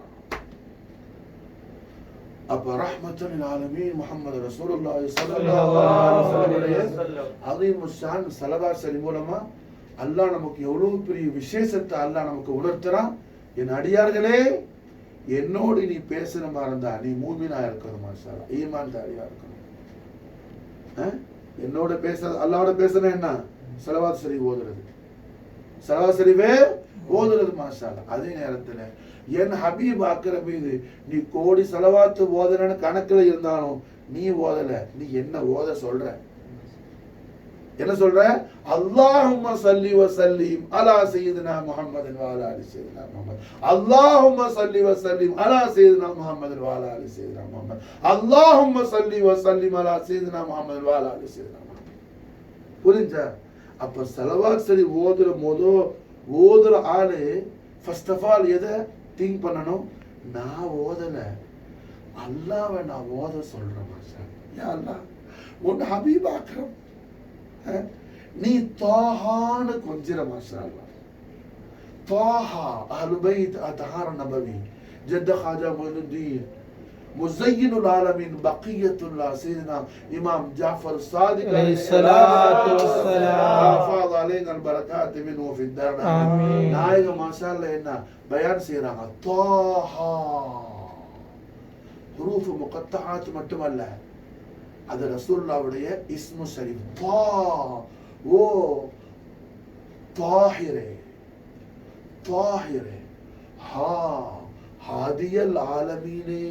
அப்ப ரஹ்மத்துல் லில் ஆலமீன் முஹம்மது ரசூலுல்லாஹி ஸல்லல்லாஹு அலைஹி வஸல்லம் அதீமுஸ் ஷான் ஸலவாத் ஷரீஃப் மூலமா அல்லாஹ் நமக்கு எவ்வளவு பெரிய விசேஷத்தை அல்லாஹ் நமக்கு உணர்த்துறான். என் அடியார்களே, என்னோடு நீ பேசணுமா இருந்தா நீ மூமினா இருக்கணும் மாஷா அல்லாஹ், ஈமான்தாரியா இருக்கணும். என்னோட பேச, அல்லாஹ்வோட பேசணும் என்ன? ஸலவாத் ஷரீஃப் ஓதுறது, ஸலவாத் ஷரீஃபே ஓதுறது மாஷா அல்லாஹ். அதே நேரத்துல என் ஹபீப் அக்ரம் மீது நீ கோடி ஸலவாத் ஓதனன்னு கணக்குல இருந்தாலும் நீ ஓதல, நீ என்ன ஓத சொல்ற? என்ன சொல்ற? அல்லாஹும்ம ஸல்லி வ ஸல்லிம் அலா சய்யிதினா முஹம்மதின் வ அலா ஆலி சய்யிதினா முஹம்மத். அல்லாஹும்ம ஸல்லி வ ஸல்லிம் அலா சய்யிதினா முஹம்மதின் வ அலா ஆலி சய்யிதினா முஹம்மத். அல்லாஹும்ம ஸல்லி வ ஸல்லிம் அலா சய்யிதினா முஹம்மதின் வ அலா ஆலி சய்யிதினா முஹம்மத். புரிஞ்சா? அப்ப ஸலவாத் ஷரீஃப் ஓதுற ஆளு ஃபர்ஸ்ட் ஆஃப் ஆல் எதை திங்க் பண்ணணும்? நான் ஓதல, அல்லாஹ்வை நான் ஓத சொல்றேன் மாஷா. யா அல்லாஹ், உன் ஹபீப் அக்ரம் நீ தாஹான்னு கொஞ்சிர மாஷா அல்லாஹ். தாஹா அஹ்லுல் பைத் அத்ஹார் நபவி ஜத்த ஹாஜா முஹினுத்தீன் முஸய்யினுல் ஆலமீன் பக்கியத்துல்லாஹ் சையதுனா இமாம் ஜாஃபர் சாதிக் அலைஹிஸ்ஸலாத்து வஸ்ஸலாம் ஹாஃபஸ் அலைஹில் பரகாத் மின்ஹு ஃபித் தார். ஆமீன். நாயக மாஷா அல்லாஹ் என்ன பயான் செய்றாங்க? தாஹா ஹுரூஃப் முகத்தஆத் மட்டுமல்ல, அது ரசூலுல்லாஹ்வுடைய இஸ்மு ஷரீஃப். தா ஓ தாஹிரே, தாஹிரே, ஹா ஹாதியல் ஆலமீனே,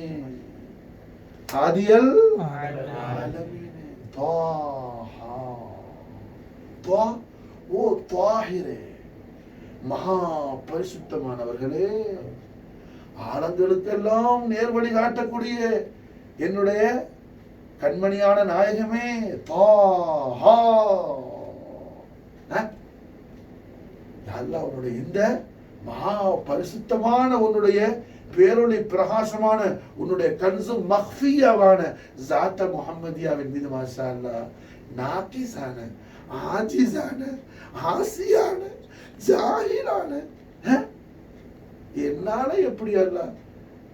ஹாதியல் ஆலமீனே. தாஹா தா ஓ தாஹிரே, மகா பரிசுத்தமானவர்களே, ஆலங்களுக்கெல்லாம் நேர்வழி காட்டக்கூடிய என்னுடைய கண்மணியான நாயகமே. தாஹா அல்லாஹ் உன்னுடைய இந்த மகா பரிசுத்தமான உன்னுடைய பேரொளி பிரகாசமான உன்னுடைய கன்சு மக்ஃபியாவான ஜாத்த முஹம்மதியாவின் மீது மாஷா அல்லாஹ் நாக்கிஸான, ஆஜிஸான, ஆசியான, ஜாஹிலான. என்னால எப்படி அல்லாஹ்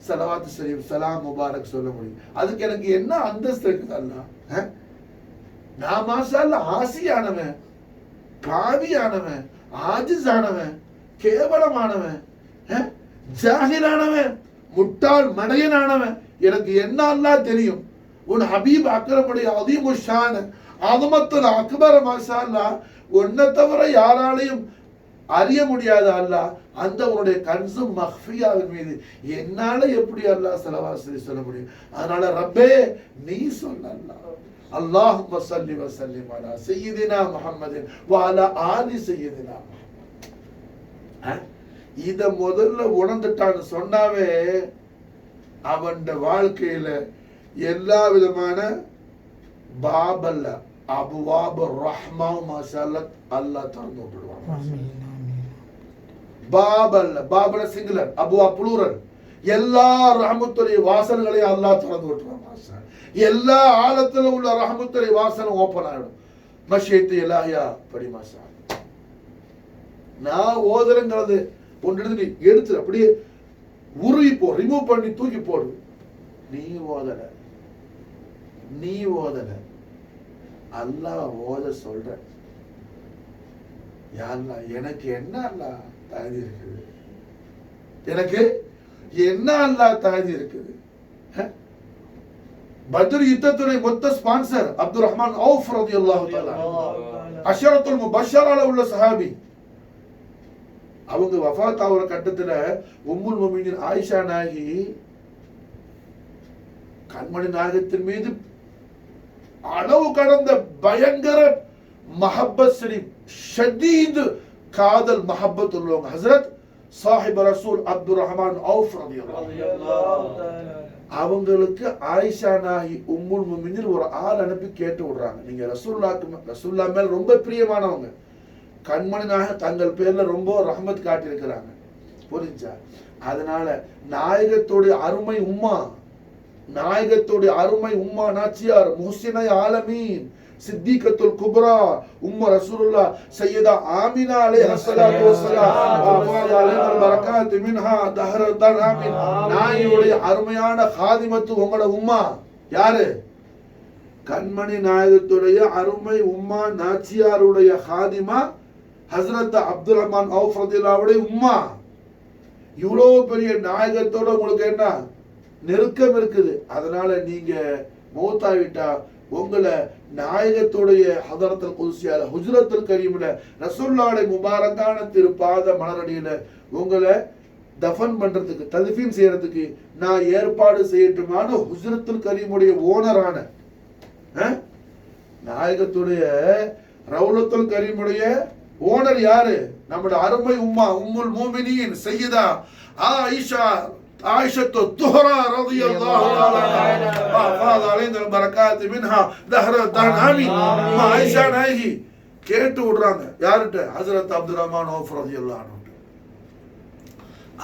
ஸலவாத்து ஷரீஃப் சலாம் முபாரக் சொல்ல முடியும்? அதுக்கு எனக்கு என்ன அந்தஸ்து இருக்குது அல்லாஹ்? நான் மாஷா அல்லாஹ் ஆசியானவன், பாவியானவன், ஆஜிஸானவன், கேவலமானவன், ஜாஹிலானவன், முட்டாள் மடையனானவன். எனக்கு என்ன அல்லாஹ் தெரியும்? உன் ஹபீப் அக்ரமுடைய அதீமு ஷான் ஆதமத்துல் அக்பர் மாஷா அல்லாஹ் உன்னை தவிர யாராலையும் அறிய முடியாத அல்லாஹ் அந்த உன்னுடைய கன்சும் மஹ்ஃபியாவின் மீது என்னால எப்படி அல்லாஹ் ஸலவாத்து சொல்ல முடியும்? அதனால ரப்பே நீ சொல்ல அல்லாஹ். அல்லாஹும்ம ஸல்லி வ ஸல்லிம் அலா சய்யிதினா முஹம்மதின் வ அலா ஆலி சய்யிதினா முஹம்மத். இத முதல்ல உணர்ந்துட்டான்னு சொன்னாவே அவன் வாழ்க்கையில எல்லா விதமான பாபல்ல அபுவாபு ரஹ்மா மாஷா அல்லாஹ் அல்லாஹ் திறந்து விட்டுடுவான். பாபல்ல பாபல சிங்குலர், அபுவா புளூரல். எல்லா ரஹமத்துடைய வாசல்களையும் அல்லாஹ் திறந்து விட்டுருவான். எல்லா ஆழத்துல உள்ள ரஹமத்துடைய வாசல் ஓபன் ஆயிடும். மஷியத்து இலாஹியா படி மாஷா. நான் ஓதுறங்கிறது ஒன்று எடுத்து அப்படியே உருவி போ, ரிமூவ் பண்ணி தூக்கி போடு. நீ ஓதல, நீ ஓதல, அல்லாஹ் ஓத சொல்ற. யா அல்லாஹ் எனக்கு என்ன அல்லாஹ் தகுதி இருக்குது? எனக்கு என்ன அல்லாஹ் தகுதி இருக்குது? பத்ர் யுத்தத்துடைய மொத்த ஸ்பான்சர் அப்துல் ரஹ்மான் ஔஃப் ரலியல்லாஹு தஆலா அஷரத்துல் முபஷ்ஷரால உள்ள சஹாபி. அவங்க வஃபாத் ஆகிற கட்டத்துல உம்முல் முஃமினீன் ஆயிஷா நாயகி கண்மணி நாயகத்தின் மீது அளவு கடந்த பயங்கர மஹப்பத் ஷரீப் ஷதீத் காதல் மஹப்பத் உள்ளவங்க ஹஜ்ரத் சாஹிப் ரசூல் அப்துல் ரஹ்மான் ஔஃப் ரலியல்லாஹு தஆலா. அவங்களுக்கு ஆயிஷா நாயகி உம்முல் முஃமினீன் ஒரு ஆள் அனுப்பி கேட்டு விடுறாங்க, நீங்க ரசூலுல்லாஹ் மேல ரொம்ப பிரியமானவங்க, கண்மணி நாயகம் தங்கள் பேர்ல ரொம்ப ரஹ்மத் காட்டி இருக்கிறாங்க, புரிஞ்சா? அதனால நாயகத்துடைய அருமை உம்மா, நாயகத்துடைய அருமை உம்மா நாச்சியார் முஹ்சினை ஆலமீன் சித்திகத்துல் குப்ரா உம்ம ரசூலுல்லாஹ் சையதா ஆமினா அலைஹிஸ்ஸலாத்து வஸ்ஸலாம் வஃபாத் அலைஹில் பரக்காத் மின்ஹா தஹரத் ஆமீன். நாயகியுடைய அருமையான காதிமத்து உங்களோட உம்மா யாரு? கண்மணி நாயகத்துடைய அருமை உம்மா நாச்சியாருடைய காதிமா ஹஸ்ரத் அப்துல் ரஹ்மான் ஔஃப் ரலியல்லாஹுடைய உம்மா. இவ்வளவு பெரிய நாயகத்தோட உங்களுக்கு என்ன நெருக்கம் இருக்குது. அதனால நீங்க மௌத்தாவிட்டா உங்களை நாயகத்துடைய ஹதரத்துல் குத்ஸியால ஹுஜ்ரத்துல் கரீம்ல ரசூலுல்லாஹ்வுடைய முபாரக்கான திருப்பாத மலரடியில உங்களை தஃபன் பண்றதுக்கு தத்ஃபீன் செய்யறதுக்கு நான் ஏற்பாடு செய்யட்டுமான ஹுஜ்ரத்துல் கரீமுடைய ஓனரான நாயகத்துடைய ரவுலத்துல் கரீமுடைய ஓனர் யாரு? நம்முடைய அருமை உம்மா உம்முல் முஃமினீன் சையதா ஆயிஷா ஆயிஷத்து துஹரா ரலியல்லாஹு தஆலா வஃபாத் அலைஹில் பரக்காத் மின்ஹா தஹரத் ஆமீன். ஆயிஷா நாயகி கேட்டு விடுறாங்க யார்கிட்ட? ஹஜ்ரத் அப்துல் ரஹ்மான் ஔஃப் ரலியல்லாஹு அன்ஹு.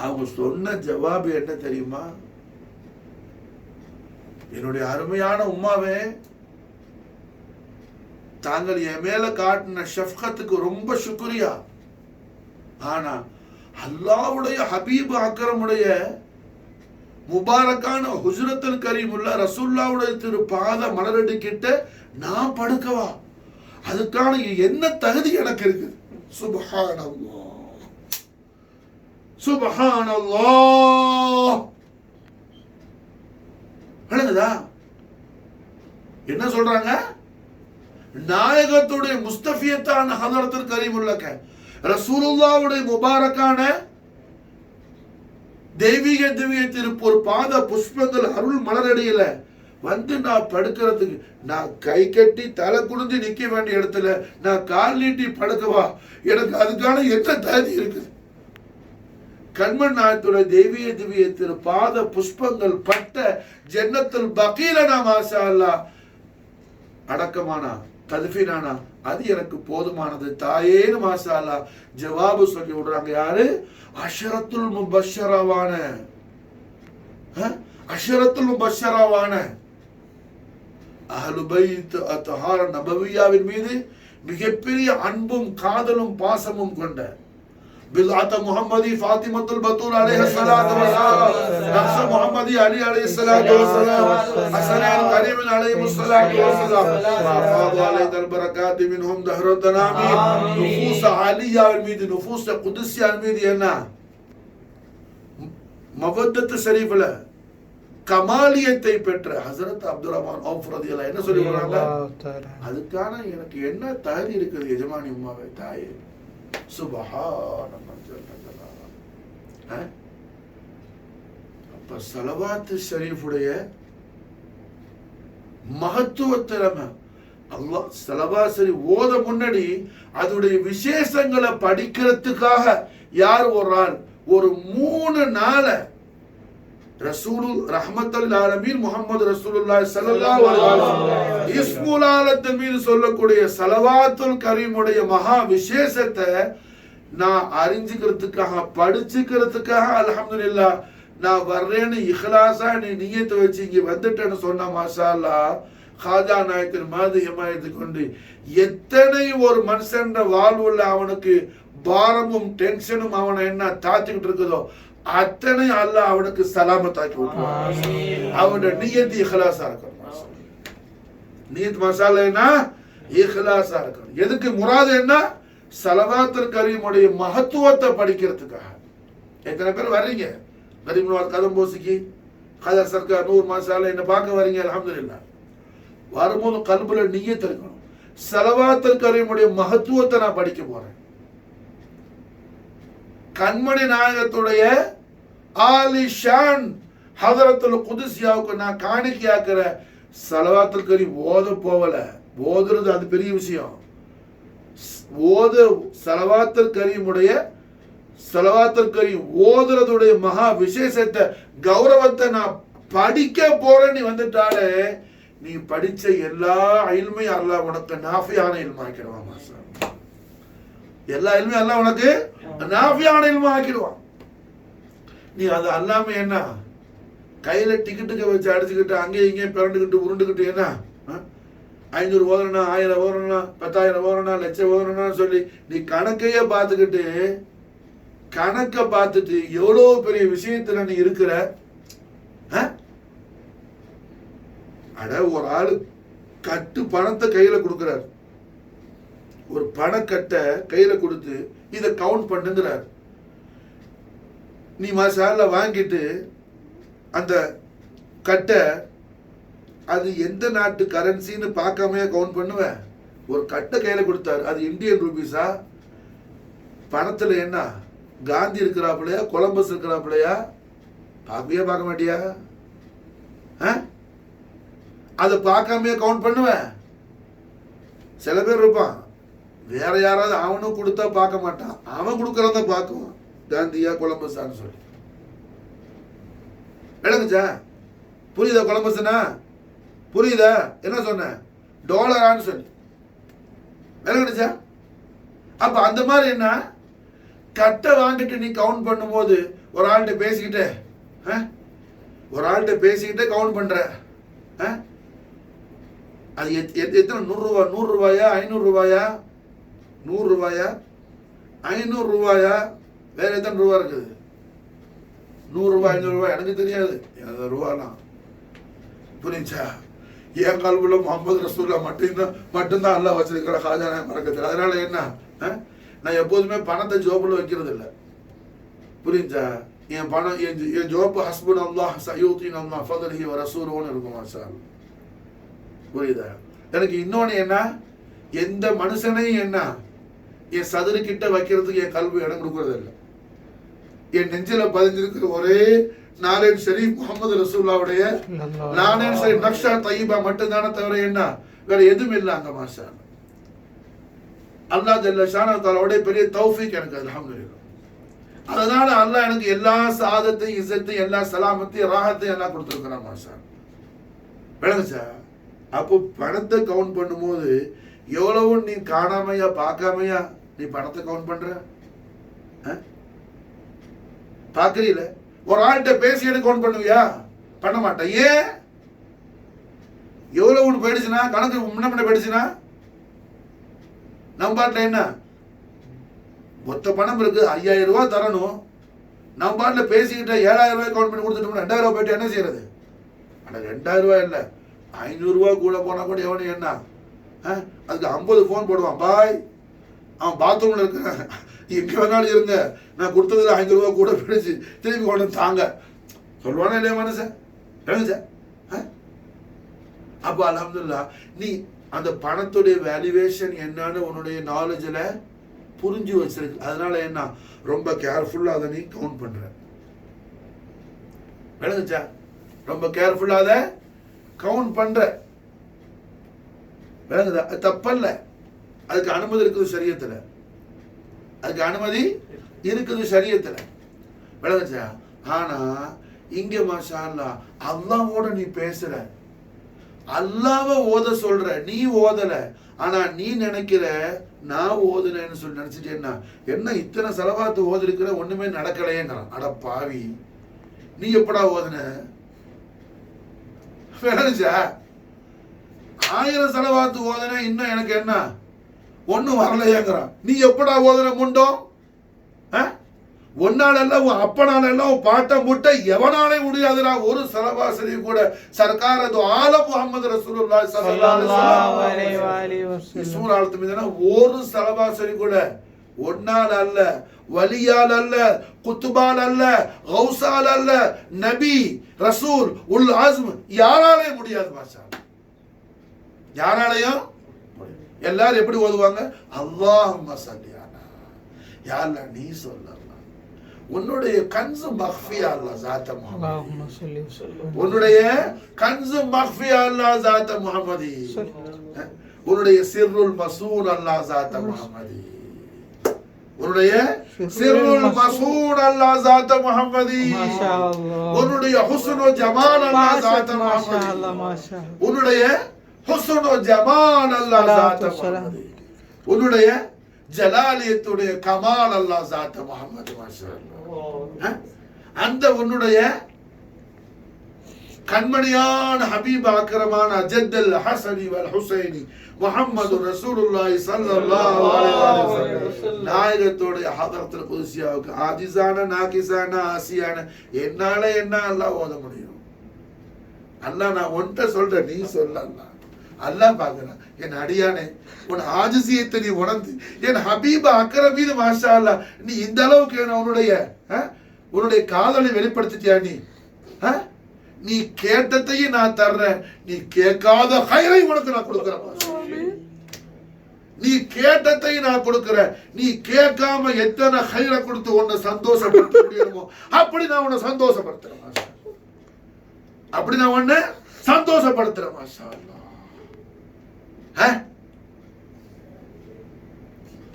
அவங்க சொன்ன ஜவாப் என்ன தெரியுமா? என்னுடைய அருமையான உம்மாவே, தாங்கள் என் மேல காட்டின ஷஃப்கத்துக்கு ரொம்ப சுக்ரியா. ஆனா அல்லாஹ்வுடைய ஹபீப் அக்ரமுடைய முபாரக்கான ஹுஜ்ரத்துல் கரீமுல்ல ரசூலுல்லாஹ்வுடைய திரு பாத மலரடி கிட்ட நான் படுக்கவா? அதுக்கான என்ன தகுதி எனக்கு இருக்கு? சுப்ஹானல்லாஹ், சுப்ஹானல்லாஹ். விளங்குதா? என்ன சொல்றாங்க? நாயகத்துடைய முஸ்தஃபியத்தான ஹதரத்துல் கரீமுல்லக ரசூலுல்லாஹ்வுடைய முபாரக்கான தெய்வீக திவ்ய திருப்பூர் பாத புஷ்பங்கள் அருள் மலரடியில வந்து நான் படுக்கிறதுக்கு நான் கை கட்டி தலை குனிஞ்சு நிக்க வேண்டிய இடத்துல நான் கால் நீட்டி படுக்கவா? எனக்கு அதுக்கான என்ன தகுதி இருக்குது? கண்மன் நாயகத்துடைய தெய்வீக திவ்ய திரு பாத புஷ்பங்கள் பட்ட ஜன்னத்துல் பகீல நான் மாஷா அல்லாஹ் அடக்கமானா தத்ஃபீனானா அது எனக்கு போதுமானது தாயேன்னு மாஷா அல்லாஹ் ஜவாபு சொல்லி விடுறாங்க. யாரு? அஷரத்துல் முபஷ்ஷராவான அஹ்லு பைத் அத்ஹார நபவியாவின் மீது மிகப்பெரிய அன்பும் காதலும் பாசமும் கொண்ட பில்ஆத் முஹம்மதி ஃபாத்திமத்துல் பத்தூல் அலைஹிஸ்ஸலாத்து வஸ்ஸலாம், நஃப்ஸ் முஹம்மதி அலி அலைஹிஸ்ஸலாத்து வஸ்ஸலாம், ஹஸனைன் கரீமின் அலைஹிஸ்ஸலாத்து வஸ்ஸலாம், ஃபாது அலைஹில் பரகாத் மின்ஹும் தஹ்ரத் தனாமி. நுஃபூஸ் அலியாவின் மீது, நுஃபூஸ் குதுஸியாவின் மீது என்ன மவத்தத்து ஷரீஃப்ல கமாலியத்தை பெற்ற ஹஸரத் அப்துல் ரஹ்மான் ஔஃப் ரலியல்லாஹு என்ன சொல்லி வராங்க, அதுக்கான எனக்கு என்ன தகுதி இருக்குது எஜமானி உம்மாவே தாயே. சுபஹானல்லாஹ். அப்ப ஸலவாத் ஷரீஃபுடைய மகத்துவத்தை நம்ம அல்லாஹ் ஸலவாத் ஷரீஃப் ஓத முன்னாடி அதோடைய விசேஷங்களை படிக்கிறதுக்காக யார் ஒரு ஆள் ஒரு 3 நாளை ரசூல் ரஹ்மத்துல் ஆலமீன் முஹம்மது ரசூலுல்லாஹி ஸல்லல்லாஹு அலைஹி வஸல்லம் இஸ்முல் ஆலத்தின் மீது சொல்லக்கூடிய ஸலவாத்துல் கரீமுடைய மகா விசேஷத்தை நான் அறிஞ்சிக்கிறதுக்காக படிச்சுக்கிறதுக்காக அல்ஹம்துலில்லாஹ் நான் வர்றேன்னு இஹ்லாஸா நீ நியத்தை வச்சு இங்க வந்துட்டேன்னு சொன்னா மாஷா அல்லாஹ் காஜா நாயக்கர் மாது ஹிமாயத்து கொண்டு எத்தனை ஒரு மனுஷன் வாழ்வுள்ள அவனுக்கு பாரமும் டென்ஷனும் அவனை என்ன தாத்திக்கிட்டு இருக்குதோ அத்தனை அல்லாஹ் அவனுக்கு சலாமத்தாக்கி விட்டுருவான். அவனுடைய நியத் இஹ்லாஸா இருக்கணும். நியத் மசாலா இஹ்லாஸா இருக்கணும். எதுக்கு முராது என்ன ஸலவாத்துல் கரீமுடைய மகத்துவத்தை படிக்கிறதுக்காக. எத்தனை பேர் வர்றீங்க கரீமுல் கதம்போசிக்கு கதர் சர்க்கார் நூர் மசாலா என்ன பார்க்க வர்றீங்க அல்ஹம்துலில்லாஹ். வரும்போது கல்புல நியத் இருக்கணும். ஸலவாத்துல் கரீமுடைய மகத்துவத்தை நான் படிக்க போறேன். கண்மணி நாயகத்துடைய ஆலிஷான் ஹதரத்துல் குதுஸியாவுக்கு நான் காணிக்கையாக்குற ஸலவாத்துல் கரீம் ஓத போவல. ஓதுறது அது பெரிய விஷயம். ஸலவாத்துல் கரீம் ஓதுறதுடைய மகா விசேஷத்தை கௌரவத்தை நான் படிக்க போறேன். நீ வந்துட்டாலே நீ படிச்ச எல்லா இல்மையும் அல்லாஹ் உனக்கு நாஃபியான இல்மாக்கிடுவான். எல்லா இல்மையும் அல்லாஹ் உனக்கு நாஃபியான இல்மா ஆக்கிடுவான். நீ அது அல்லாம என்ன கையில டிக்கெட்டுக்கு வச்சு அடிச்சுக்கிட்டு அங்கேயும் இங்கேயும் பிறண்டுக்கிட்டு உருண்டுக்கிட்டு என்ன 500 ஓதுறனா 1000 ஓதுறனா 10,000 ஓதுறனா 1,00,000 ஓதுறனான்னு சொல்லி நீ கணக்கையே பார்த்துக்கிட்டு கணக்கை பார்த்துட்டு எவ்வளோ பெரிய விஷயத்துல நீ இருக்கிற. அட ஒரு ஆளு கட்டு பணத்தை கையில கொடுக்கிறார். ஒரு பணக்கட்டை கையில கொடுத்து இதை கவுண்ட் பண்ணுங்கிறார். நீ மாசால வாங்கிட்டு அந்த கட்டை அது எந்த நாட்டு கரன்சின்னு பார்க்காம கவுண்ட் பண்ணுவேன். ஒரு கட்டை கையில கொடுத்தாரு. அது இந்தியன் ரூபீஸா, பணத்துல என்ன காந்தி இருக்கிறாப்புலையா கொலம்பஸ் இருக்கிறாப்புலையா பார்க்கவே பார்க்க மாட்டியா? அதை பார்க்காம கவுண்ட் பண்ணுவேன். சில பேர் இருப்பான் வேற யாராவது அவனும் கொடுத்தா பார்க்க மாட்டான், அவன் கொடுக்கறத பார்க்குவான். காந்தியா கொலம்பஸான்னு சொல்லி விளங்குச்சா? புரியுதா? கொலம்பஸ்னா புரியுதா? என்ன சொன்ன? டாலரான்னு சொல்லி விளங்குச்சா? அப்ப அந்த மாதிரி என்ன கட்டை வாங்கிட்டு நீ கவுண்ட் பண்ணும்போது ஒரு ஆள்கிட்ட பேசிக்கிட்டே கவுண்ட் பண்ற. அது எத்தனை 100 ரூபாயா 500 ரூபாயா 100 ரூபாயா 500 ரூபாயா வேற எத்தனை ரூபா இருக்குது? 100 ரூபாய் 500 ரூபாய் எனக்கு தெரியாது. ரூபாலாம் புரிஞ்சா? என் கால்புள்ள முகமது ரசூல்லா மட்டும்தான் அல்லாஹ் வச்சிருக்கிற ஹாஜான மறக்கத்தில். அதனால என்ன நான் எப்போதுமே பணத்தை ஜோப்பில் வைக்கிறது இல்லை. புரிஞ்சா? என் பணம் என் ஜோப்பு ஹஸ்புன் அல்லாஹ் சயூத்தின் அல்லாஹ் ஃபதலிஹி வ ரசூலுன்னு இருக்கும். மாஷா அல்லாஹ். புரியுதா? எனக்கு இன்னொன்று என்ன, எந்த மனுஷனையும் என்ன என் சதுரு கிட்ட வைக்கிறதுக்கு என் கல்வி இடம் கொடுக்கறது இல்லை. என் நெஞ்சில பதிஞ்சிருக்கிற ஒரே நாலேன் ஷரீஃப் முகமது ரசூலுல்லாவுடைய நாலேன் ஷரீஃப் நக்ஷா தய்யிபா மட்டும்தானே தவிர என்ன வேற எதுவும் இல்லை அங்க. மாஷா அல்லாஹ் ஜல்ல ஷானஹு பெரிய தௌஃபீக் எனக்கு அல்ஹம்துலில்லாஹ். அதனால அல்லாஹ் எனக்கு எல்லா சாதத்தையும் இஸ்ஸத்தையும் எல்லா சலாமத்தையும் ராஹத்தையும் எல்லாம் கொடுத்துருக்கிறான். மாஷா விளங்குச்சா? அப்போ பணத்தை கவுண்ட் பண்ணும்போது எவ்வளவு நீ காணாமையா பார்க்காமையா நீ பணத்தை கவுண்ட் பண்ற? பாக்குறீல? ஒரு ஆள்கிட்ட பேசி எடுத்து கவுண்ட் பண்ணுவியா? பண்ண மாட்டேன். ஏன்? எவ்வளவு ஒன்று போயிடுச்சுன்னா கணக்கு முன்ன போயிடுச்சுன்னா நம்ம பாட்டில் என்ன மொத்த பணம் இருக்கு 5000 ரூபாய் தரணும், நம்ம பாட்டில் பேசிக்கிட்ட 7000 ரூபாய் கவுண்ட் பண்ணி கொடுத்துட்டோம்னா 2000 ரூபாய் போயிட்டு என்ன செய்யறது? ஆனால் 2000 ரூபாய் இல்லை 500 ரூபாய் கூட போனால் கூட எவனு என்ன அதுக்கு 50 ஃபோன் போடுவான். பாய் அவன் பாத்ரூமில் இருக்கிறேன், எங்கே வேணாலும் இருங்க, நான் கொடுத்ததுல 500 ரூபாய் கூட பிடிச்சி திருப்பி கொண்டு தாங்க சொல்லுவானா இல்லையா மனுஷன்? சார் அப்போ அல்ஹம்துலில்லாஹ் நீ அந்த பணத்துடைய வேல்யூவேஷன் என்னன்னு உன்னுடைய நாலேஜில் புரிஞ்சு வச்சிருக்கு. அதனால என்ன ரொம்ப கேர்ஃபுல்லாக அதை நீ கவுண்ட் பண்ற. விளங்குச்சா? ரொம்ப கேர்ஃபுல்லாக அதை கவுண்ட் பண்ற. விளங்குதா? அது தப்பல்ல, அதுக்கு அனுமதி இருக்குது சரியத்தில், அதுக்கு அனுமதி இருக்குது சரியத்தில். விளங்குச்சா? ஆனா இங்க மாஷா அல்லாஹ் அல்லாஹ்வோட நீ பேசுற, அல்லாஹ்வை ஓத சொல்ற, நீ ஓதல, ஆனா நீ நினைக்கிற நான் ஓதுனேன்னு சொல்லி நினைச்சிட்டு என்ன இத்தனை செலவாத்து ஓதிருக்கிற ஒண்ணுமே நடக்கலையேங்கிறான். அட பாவி, நீ எப்படா ஓதுன? விளங்குச்சா? 1000 செலவாத்து ஓதுன, இன்னும் எனக்கு என்ன ஒன்னும் வரலையேங்கிறான். நீ எப்படா ஓதுன முண்டோம்? ஒன்னாலெல்லாம் உன் அப்பனாலெல்லாம் உன் பாட்டை முட்டை எவனாலே முடியாதுடா. ஒரு சலவாசரி கூட சர்க்கார ஆல முஹம்மது ரசூலுல்லாஹி ஸல்லல்லாஹு அலைஹி வஸல்லம் ஒரு சலவாசரி கூட ஒன்னால் அல்ல, வலியால் அல்ல, குத்துபால் அல்ல, கௌசால் அல்ல, நபி ரசூல் உல் அஸ்ம் யாராலே முடியாது. மாஷா யாராலையும். எல்லாரும் எப்படி ஓதுவாங்க? அல்லாஹும்ம ஸல்லி அலா, யா அல்லாஹ் நீ சொல்லலாம். உன்னுடைய கன்சு மக்ஃபியா அல்லாஹ் ஸாத்த முஹம்மதி, உன்னுடைய கன்சு மக்ஃபியா அல்லாஹ் ஸாத்த முஹம்மதி, உன்னுடைய சிர்ருல் மசூன் அல்லாஹ் ஸாத்த முஹம்மதி, உன்னுடைய சிர்ருல் மசூன் அல்லாஹ் ஸாத்த முஹம்மதி, உன்னுடைய ஹுஸ்னு ஜமால் அல்லாஹ் ஸாத்த முஹம்மதி, உன்னுடைய ஹுஸ்னு ஜமால் அல்லாஹ் ஸாத்த முஹம்மதி, உன்னுடைய ஜலாலியத்துடைய கமால் அல்லாஹ் ஸாத்த முஹம்மது. மாஷா அல்லாஹ் அந்த உன்னுடைய கண்மணியான ஹபீப் அக்ரமான அஜத்தல் ஹஸனி வல் ஹுசைனி முஹம்மது ரசூலுல்லாஹி ஸல்லல்லாஹு அலைஹி வஸல்லம் நாயகத்துடைய ஹதரத்துல் குத்ஸியாவுக்கு ஆஜிஸான நாகிஸான ஆசியான என்னால என்ன அல்லாஹ் ஓத முடியும்? அல்லாஹ் நான் ஒன்றை சொல்றேன், நீ சொல்ல. அல்லாஹ் பார்க்கிறான் என் அடியானே, உன் ஆஜிசியத்தை நீ உணர்ந்து என் ஹபீப அக்ரம் மீது மாஷா அல்லாஹ் நீ இந்த அளவுக்கு உன்னுடைய காதலை வெளிப்படுத்திட்டியா? நீ கேட்டதையும் நான் தர்றேன், நீ கேட்காத ஹைரை உனக்கு நான் கொடுக்கிறேன். நீ கேட்டதை நான் கொடுக்கிறேன், நீ கேட்காம எத்தனை ஹைரை கொடுத்து உன்னை சந்தோஷப்படுத்த முடியுமோ அப்படி நான் உன்னை சந்தோஷப்படுத்துறேன். மாஷா அப்படி நான் உன்னை சந்தோஷப்படுத்துறேன். மாஷா அல்லாஹ்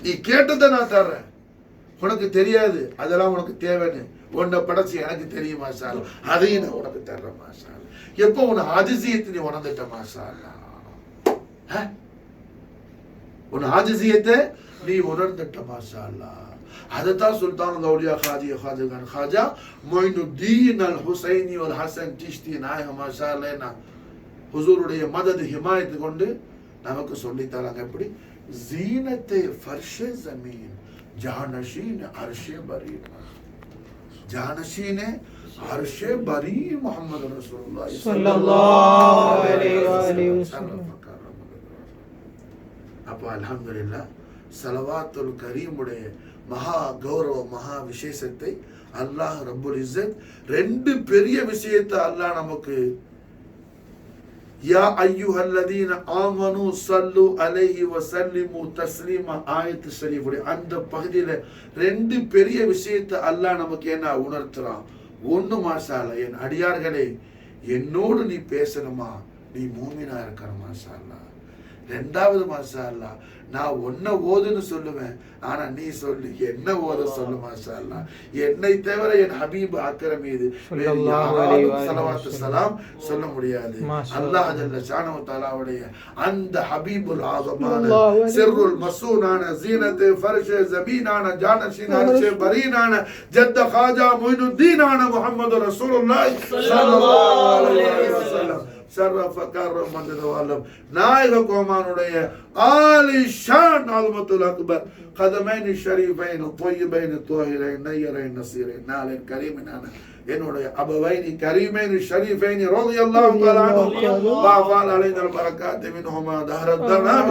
நீ கேட்டதை நான் தர்றேன். உனக்கு தெரியாது அதெல்லாம் உனக்கு தேவைன்னு உன்னை படைச்சு எனக்கு தெரியும். மாஷா அல்லாஹ் அதையும் நான் உனக்கு தர்றேன். மாஷா அல்லாஹ் எப்போ உன்னை ஆஜிசியத்தை நீ உணர்ந்துட்ட? மாஷா அல்லாஹ் உன் ஆஜிசியத்தை நீ உணர்ந்துட்ட. மாஷா அல்லாஹ் அதைத்தான் சுல்தான் அவுலியா ஹாஜா மொய்னுத்தீன் அல் ஹுசைனி வல் ஹசன் சிஷ்தி நாயகம் மாஷா அல்லாஹ் ஹுசூருடைய மதது ஹிமாயத்து கொண்டு நமக்கு சொல்லித்தராங்க. எப்படி ஜீனத்தே ஃபர்ஷே ஜமீன் ஜானஷீன் அர்ஷே பரீன், ஜானஷீனே அர்ஷே பரீன் முஹம்மது ரசூலுல்லாஹி ஸல்லல்லாஹு அலைஹி வஸல்லம். அப்ப அல்ஹம்துலில்லாஹ் ஸலவாத்துல் கரீமுடைய மகா கௌரவ மகா விசேஷத்தை அல்லாஹ் ரப்புல் இஸ்ஸத் ரெண்டு பெரிய விஷயத்தை அல்லாஹ் நமக்கு யா அய்யுஹல்லதீன ஆமனு ஸல்லு அலைஹி வஸல்லிமு தஸ்லீமா ஆயத்து ஷரீஃபுடைய அந்த பகுதியில் ரெண்டு பெரிய விஷயத்தை அல்லாஹ் நமக்கு என்ன உணர்த்துறான். ஒன்று மாஷா அல்லாஹ் என் அடியார்களே என்னோடு நீ பேசணுமா, நீ மூமினா இருக்கணும். மாஷா அல்லாஹ். ரெண்டாவது மாஷா அல்லாஹ் நான் ஒன்ன ஓதுன்னு சொல்லுவேன், ஆனா நீ சொல்லு என்ன ஓத சொல்லு. மாஷா அல்லாஹ் என்னை தவிர என் ஹபீப் அக்ரம் மீது ஸலவாத்து ஸலாம் சொல்ல முடியாது. அல்லாஹ் ஜல்ல ஷானஹு தஆலாவுடைய அந்த ஹபீபுல் ஆஸமான சிர்ருல் மஸூனான ஜீனத்தே ஃபர்ஷே ஜபீனான ஜானஷீன் அர்ஷே பரீனான ஜத்த காஜா மொய்னுத்தீனான முஹம்மது ரசூலுல்லாஹி ஸல்லல்லாஹு அலைஹி வஸல்லம் ஷர்ரஃப கர்ரம் மந்ததவாலம் நாயக கோமானுடைய ஆலி ஷான் அல்மத்துல் அக்பர் கதமைனி ஷரீஃபைன் طيبين طاهرين نيرين نصيرين نالين كريمين என்னுடைய அபவைனி கரீமைனி ஷரீஃபைனி ரலியல்லாஹு தஆலா அன்ஹு வஅஃபால் அலைனா البركات منهما دهر الدنام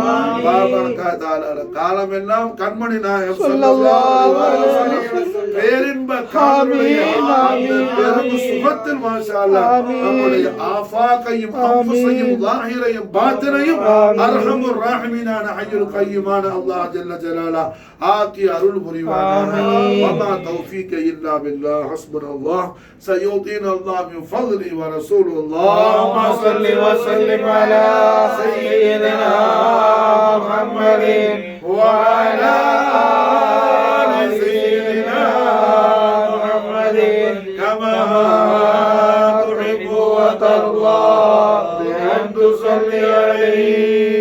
وبركات على காலமெல்லாம் கண்மணி நாயகம் ஸல்லல்லாஹு அலைஹி வஸல்லம் பேரின்ப காமிலே பெரும் சுபத்தில் மாஷா அல்லாஹ் நம்முடைய ஆஃபாக்கையும் அன்ஃபுஸையும் ظاهرையும் பாத்தினையும் அர்ஹமுர் ராஹிமீனான ஹய்யுல் கய்யூமான அல்லாஹ் ஜல்ல ஜலாலா ஆக்கி அருள் புரிவானாக வமா தௌஃபீக இல்லா பில்லாஹ் ஹஸ்புனல்லாஹ் سيعطينا الله من فضله ورسول الله. اللهم صل وسلم على سيدنا محمد وعلى آل سيدنا محمد كما تحب وترضى بأن تصلي عليه